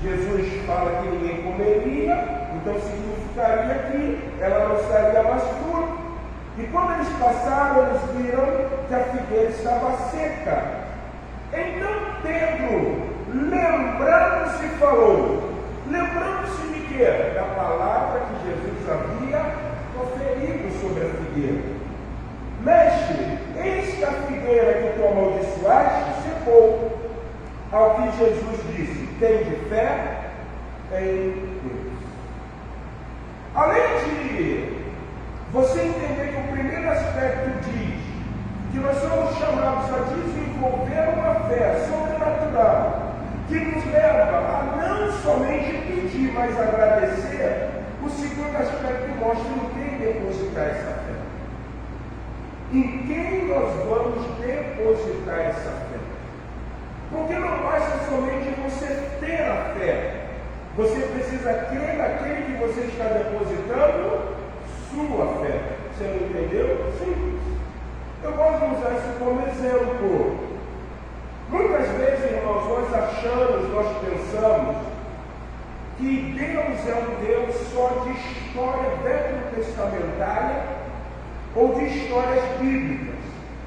Jesus fala que ninguém comeria, então significaria que ela não estaria mais fruto. E quando eles passaram, eles viram que a figueira estava seca. Então Pedro, lembrando-se, falou, lembrando-se de quê? Da palavra que Jesus havia proferido sobre a figueira. Mestre, eis que a figueira que tu amaldiçoaste secou. Ao que Jesus disse, tem de fé em Deus. Além de você entender que o primeiro aspecto diz que nós somos chamados a desenvolver uma fé sobrenatural, que nos leva a não somente pedir, mas agradecer, o segundo aspecto mostra em quem depositar essa fé. Em quem nós vamos depositar essa fé? Porque não basta somente você ter a fé, você precisa crer naquele que você está depositando sua fé. Você não entendeu? Simples. Eu gosto de usar isso como exemplo. Muitas vezes, irmãos, nós pensamos que Deus é um Deus só de história veterotestamentária ou de histórias bíblicas.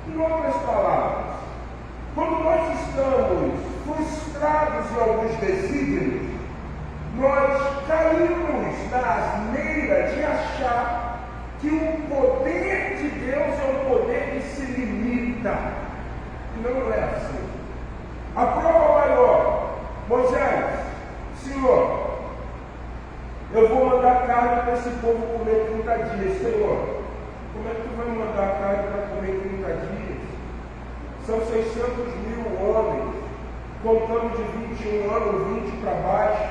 Em outras palavras, quando nós estamos frustrados em alguns desígnios, nós caímos na asneira de achar que o poder de Deus é um poder que se limita. Não é assim. A prova maior, Moisés, Senhor, eu vou mandar carne para esse povo comer 30 dias, Senhor. Como é que tu vai mandar carne para comer 30 dias? São 600.000 homens, contando de 21 anos, 20 para baixo,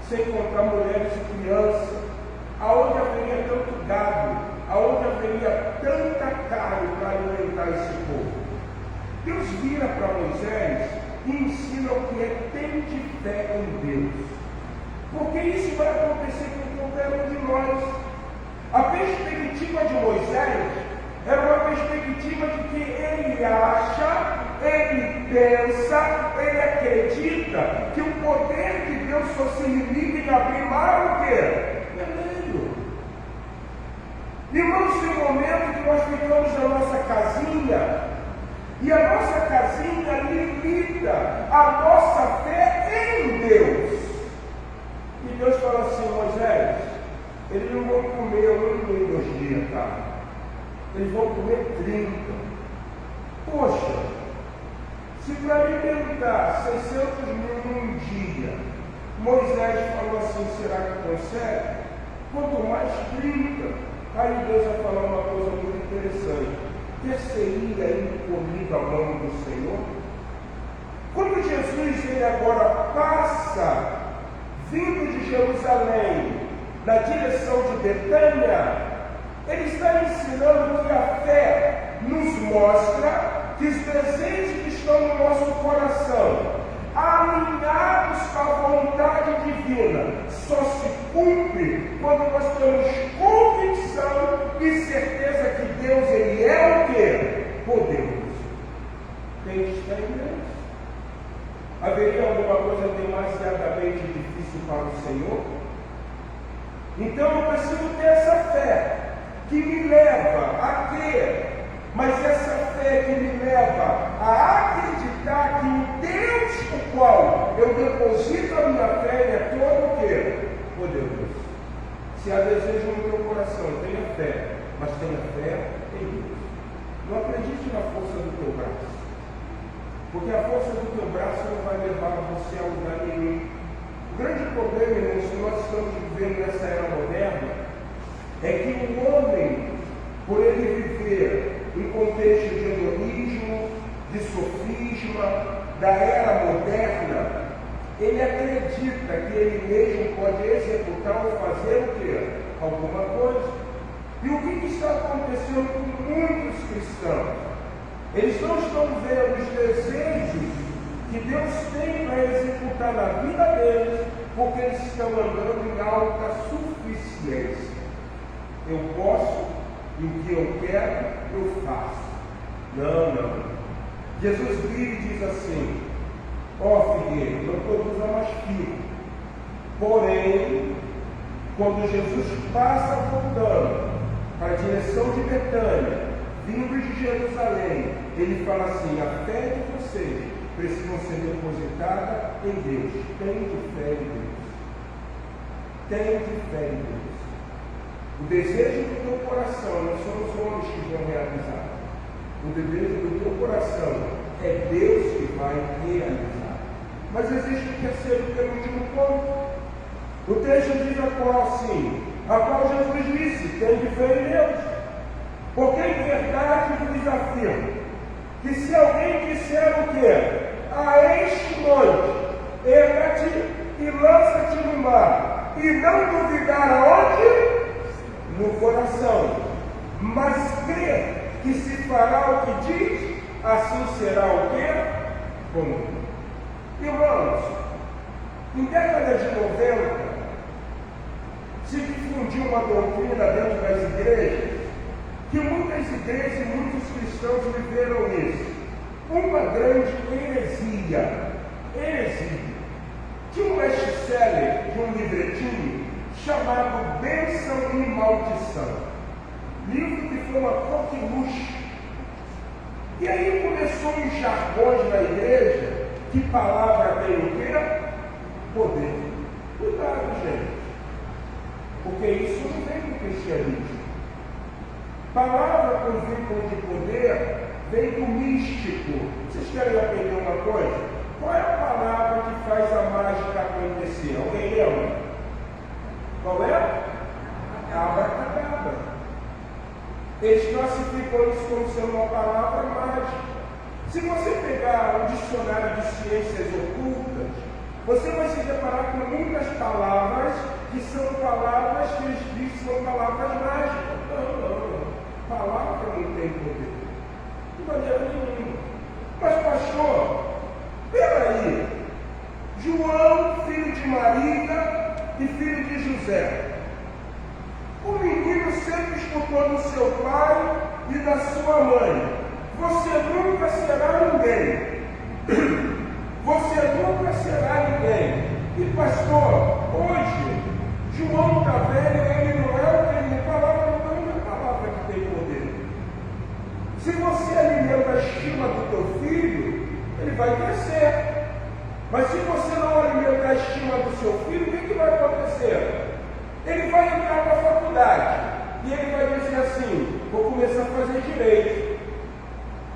sem contar mulheres e crianças. Aonde haveria tanto gado, aonde haveria tanta carne para alimentar esse povo? Deus vira para Moisés e ensina o que é ter de fé em Deus. Porque isso vai acontecer com qualquer um de nós. A perspectiva de Moisés era uma perspectiva de que pensa, ele acredita que o poder de Deus só se limita em abrir mar o quê? Vermelho. Irmãos, tem um momento que nós ficamos na nossa casinha, e a nossa casinha limita a nossa fé em Deus. E Deus fala assim: Moisés, eles não vão comer um em 2 dias, tá? Eles vão comer 30. Poxa, se para alimentar 600 mil num dia, Moisés falou assim: será que consegue? Quanto mais 30. Aí Deus vai falar uma coisa muito interessante. Que seria comido a mão do Senhor? Quando Jesus ele agora passa, vindo de Jerusalém, na direção de Betânia, ele está ensinando que a fé nos mostra que os desejos que estão no nosso coração, alinhados com a vontade divina, só se cumpre quando nós temos convicção e certeza que Deus ele é o quê? Poderoso. Tem que estar em Deus. Haveria alguma coisa demasiadamente difícil para o Senhor? Então eu preciso ter essa fé que me leva a crer. Mas essa fé que me leva a acreditar que o Deus o qual eu deposito a minha fé é todo o quê? Poderoso. Se há desejo no teu coração, tenha fé, mas tenha fé em Deus. Não acredite na força do teu braço, porque a força do teu braço não vai levar você a lugar nenhum. O grande problema, irmãos, que nós estamos vivendo nessa era moderna é que o homem, por ele viver em contexto de hedonismo, de sofisma, da era moderna, ele acredita que ele mesmo pode executar ou fazer o quê? Alguma coisa. E o que está acontecendo com muitos cristãos? Eles não estão vendo os desejos que Deus tem para executar na vida deles, porque eles estão andando em alta suficiência. Eu posso, e o que eu quero, eu faço. Não. Jesus vira e diz assim: ó figueiro, não produza mais figo. Porém, quando Jesus passa voltando para a direção de Betânia, vindo de Jerusalém, ele fala assim: a fé de vocês precisam ser depositada em Deus. Tenha fé em Deus. Tenha fé em Deus. O desejo do teu coração não são os homens que vão realizar. O desejo do teu coração é Deus que vai realizar. Mas existe um terceiro e penúltimo ponto. O texto diz a qual Jesus disse: tem fé em Deus. Porque em verdade vos afirmo que se alguém disser o quê? A este monte, erga-te e lança-te no mar, e não duvidar aonde? No coração, mas crê que se fará o que diz, assim será o quê? Como? Irmãos, em década de 90, se difundiu uma doutrina dentro das igrejas, que muitas igrejas e muitos cristãos viveram isso. Uma grande heresia. Tinha um best-seller de um livretinho chamado Bênção e Maldição. Livro que foi uma coqueluche. E aí começou uns jargões na igreja, que palavra tem o quê? Poder. Cuidado, gente. Porque isso não vem do cristianismo. Palavra com vínculo de poder vem do místico. Vocês querem aprender uma coisa? Qual é a palavra que faz a mágica acontecer? Alguém lembra? Qual é? Abracadabra. Eles classificam isso como sendo uma palavra mágica. Se você pegar o dicionário de ciências ocultas, você vai se deparar com muitas palavras que são palavras que eles dizem que são palavras mágicas. Não. Palavra não tem poder. De maneira nenhuma. Mas, pastor, peraí. João, filho de Maria e filho de José. O menino sempre escutou do seu pai e da sua mãe: você nunca será ninguém. Se você alimenta a estima do teu filho, ele vai crescer. Mas se você não alimentar a estima do seu filho, o que vai acontecer? Ele vai entrar na faculdade e ele vai dizer assim: vou começar a fazer direito.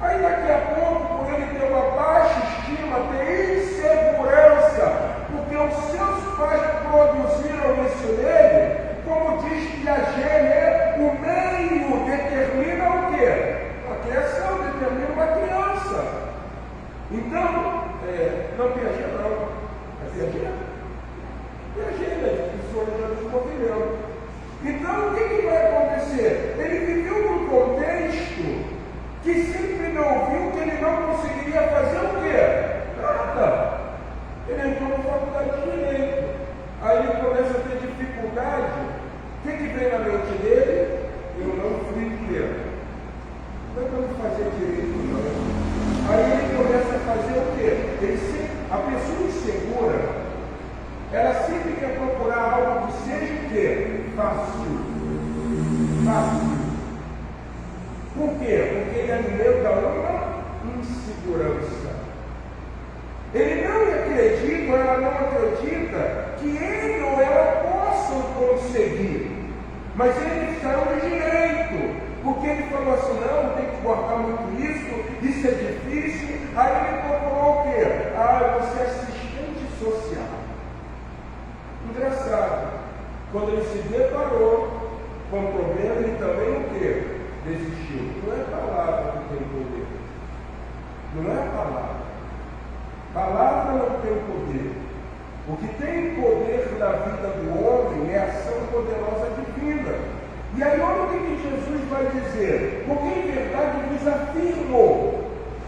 Aí daqui a pouco, por ele ter uma baixa estima, ter insegurança, porque os seus pais produziram isso nele, como diz Piaget, né? O meio determina o quê? A criação determina uma criança. Então, não Piaget não. É Piaget? Piaget, né? Pessoa de desenvolvimento. Então, o que vai acontecer? Ele viveu num contexto que sempre me ouviu que ele não conseguiria fazer o quê? Nada. Ele entrou na faculdade de Direito. Aí ele começa a ter dificuldade. O que vem na mente dele? Eu não fui direito. Não é para fazer direito, não. Aí ele começa a fazer o quê? A pessoa insegura, ela sempre quer procurar algo que seja o quê? Fácil. Fácil. Por quê? Porque ele alimenta uma insegurança. Ele não acredita, ou ela não acredita que ele ou ela possam conseguir. Mas ele saiu do direito. Porque ele falou assim: não, tem que guardar muito isso é difícil. Aí ele procurou o quê? Ah, você é assistente social. Engraçado. Quando ele se deparou com o problema, ele também o quê? Desistiu. Não é a palavra que tem poder. Não é a palavra. Palavra não tem poder. O que tem poder na vida do homem é a ação poderosa divina. E aí olha o que Jesus vai dizer. Porque em verdade vos afirmo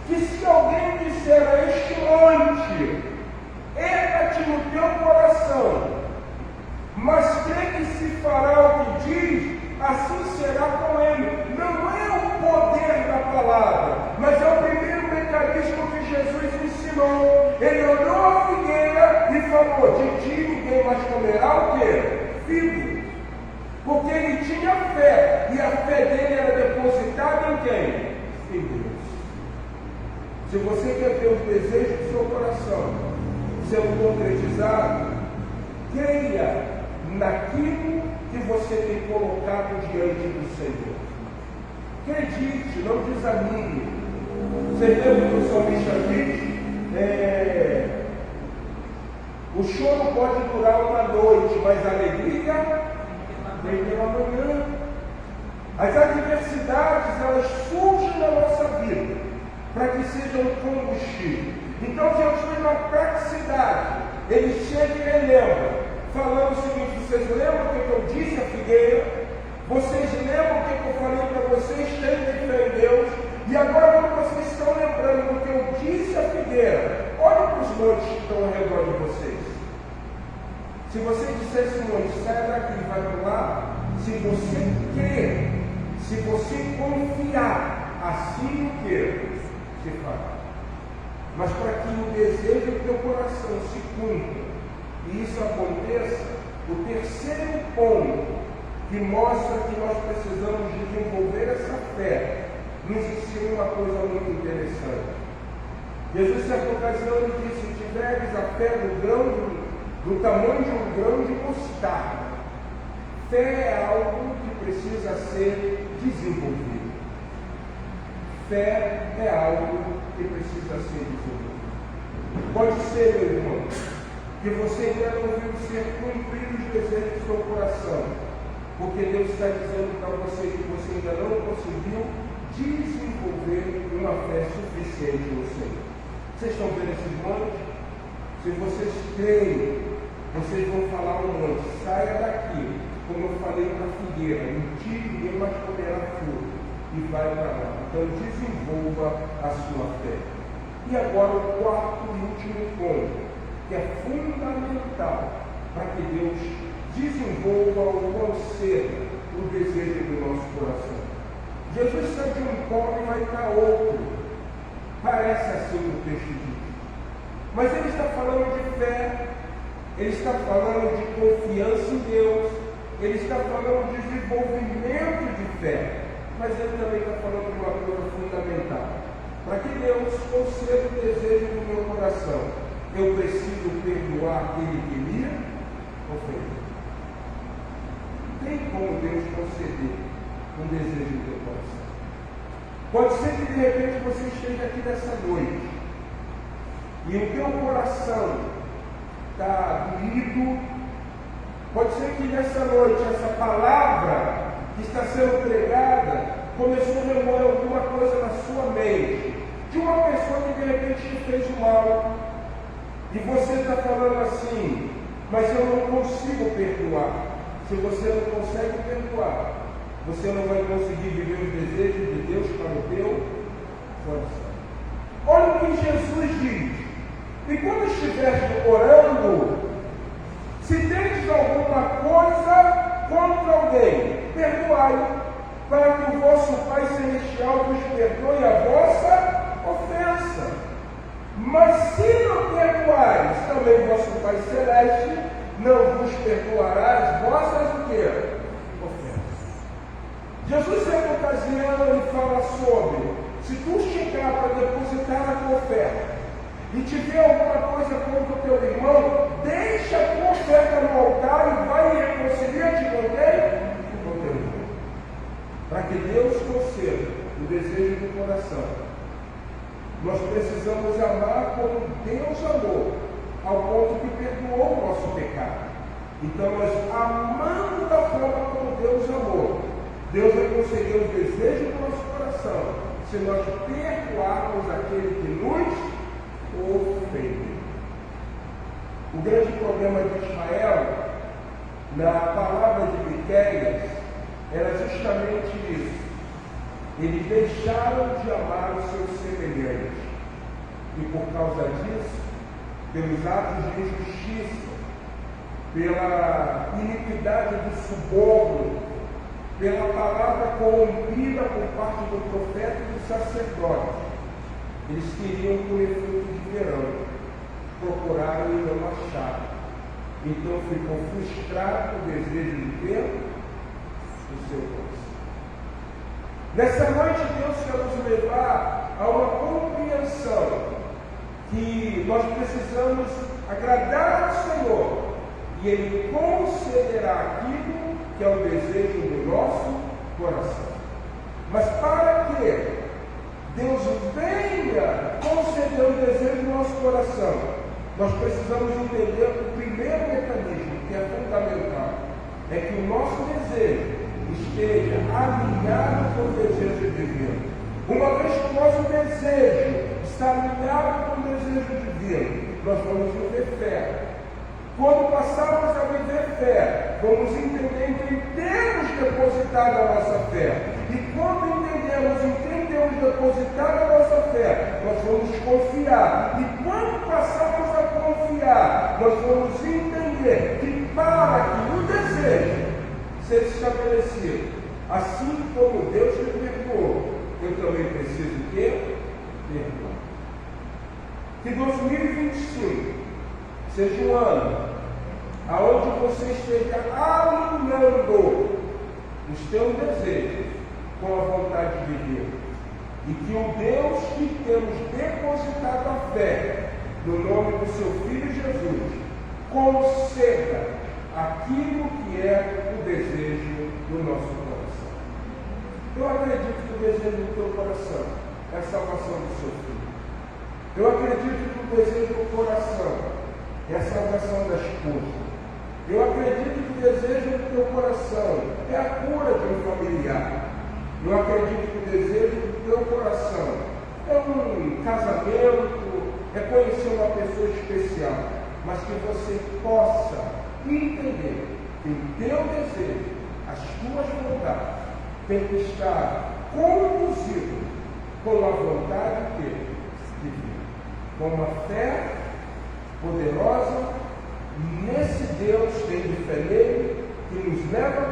que se alguém disser a este monte, erga-te no teu coração, mas crê que se fará o que diz, assim será com ele. Não é o poder da palavra, mas é o primeiro mecanismo que Jesus ensinou. Ele olhou a figueira e falou: de ti ninguém mais comerá o quê? Figo. Porque ele tinha fé, e a fé dele era depositada em quem? Em Deus. Se você quer ver os desejos do seu coração sendo concretizados, creia naquilo que você tem colocado diante do Senhor. Acredite, não desanime. Você lembra que o salmista diz? O choro pode durar uma noite, mas a alegria vem pela manhã. As adversidades, elas surgem na nossa vida para que sejam combustível. Então, diante de uma praticidade, ele chega e relembra, falando o seguinte: vocês lembram o que eu disse à figueira? Vocês lembram o que eu falei para vocês? Tenham fé em Deus. E agora, quando vocês estão lembrando do que eu disse à figueira, olhem para os montes que estão ao redor de vocês. Se você dissesse um monte, sai daqui e vai para lá, se você crer, se você confiar, assim o que se fará. Mas para que o desejo do teu coração se cumpra e isso aconteça, o terceiro ponto que mostra que nós precisamos desenvolver essa fé nos ensina uma coisa muito interessante. Jesus, certa ocasião, ele disse: se tiveres a fé do tamanho de um grão de mostarda. Fé é algo que precisa ser desenvolvido. Fé é algo que precisa ser desenvolvido. Pode ser, meu irmão, que você ainda não viu ser cumprido os desejos do seu coração, porque Deus está dizendo para você que você ainda não conseguiu desenvolver uma fé suficiente no Senhor. Vocês estão vendo esses montes? Se vocês creem, vocês vão falar um monte: saia daqui, como eu falei para a figueira, em ti ninguém mais comerá fruto, e vai para lá. Então desenvolva a sua fé. E agora o quarto e último ponto, que é fundamental para que Deus desenvolva ou conceda o desejo do nosso coração. Jesus sai de um ponto e vai para outro. Parece assim o texto diz. Mas ele está falando de fé, ele está falando de confiança em Deus, ele está falando de desenvolvimento de fé, mas ele também está falando de uma coisa fundamental. conceda o desejo do meu coração. Eu preciso perdoar aquele que me ofendeu. Não tem como Deus conceder um desejo do teu coração. Pode ser que de repente você esteja aqui nessa noite e o teu coração está doído. Pode ser que nessa noite essa palavra que está sendo pregada começou a remoer alguma coisa na sua mente, de uma pessoa que de repente te fez o mal, e você está falando assim, mas eu não consigo perdoar. Se você não consegue perdoar, você não vai conseguir viver os desejos de Deus para o teu coração. Olha o que Jesus diz. E quando estiveres orando, se tendes alguma coisa contra alguém, perdoai, para que o vosso Pai Celestial vos perdoe a vossa ofensa. Mas se não perdoares, também vosso Pai Celeste não vos perdoará as vossas o quê? Ofensas. Jesus, certa ocasião, ele fala sobre, se tu chegar para depositar a tua oferta e tiver alguma coisa contra o teu irmão, deixa a tua oferta no altar e vai e reconcilia-te com quem? Com teu irmão. Para que Deus conceda o desejo do coração, nós precisamos amar como Deus amou, ao ponto que perdoou o nosso pecado. Então, nós amando da forma como Deus amou, Deus vai conceder o desejo do nosso coração, se nós perdoarmos aquele que nos ofende. O grande problema de Israel, na palavra de Miqueias, era justamente isso. Eles deixaram de amar os seus semelhantes. E por causa disso, pelos atos de injustiça, pela iniquidade do suborno, pela palavra corrompida por parte do profeta e do sacerdote, eles queriam colher fruto de verão, procuraram e não acharam. Então ficou frustrado o desejo de Deus no seu coração. Nessa noite Deus quer nos levar a uma compreensão que nós precisamos agradar ao Senhor e Ele concederá aquilo que é o desejo do nosso coração. Mas para que Deus venha conceder o desejo do nosso coração, nós precisamos entender o primeiro mecanismo, que é fundamental, é que o nosso desejo esteja alinhado com o desejo divino. Uma vez que o nosso desejo está alinhado com o desejo divino, nós vamos viver fé. Quando passarmos a viver fé, vamos entender em quem temos depositado a nossa fé. E quando entendemos em quem temos depositado a nossa fé, nós vamos confiar. E quando passarmos a confiar, nós vamos entender que para que o desejo seja estabelecido, assim como Deus me perdoou, eu também preciso ter perdoar. Que 2025 seja um ano aonde você esteja alinhando os teus desejos com a vontade de Deus. E que o Deus que temos depositado a fé no nome do seu Filho Jesus conceda aquilo que é o desejo do nosso coração. Eu acredito que o desejo do teu coração é a salvação do seu filho. Eu acredito que o desejo do coração é a salvação da esposa. Eu acredito que o desejo do teu coração é a cura de um familiar. Eu acredito que o desejo do teu coração é um casamento, é conhecer uma pessoa especial, mas que você possa entender que o teu desejo, as tuas vontades, tem que estar conduzido com a vontade divina, com uma fé poderosa nesse Deus que é diferente, que nos leva a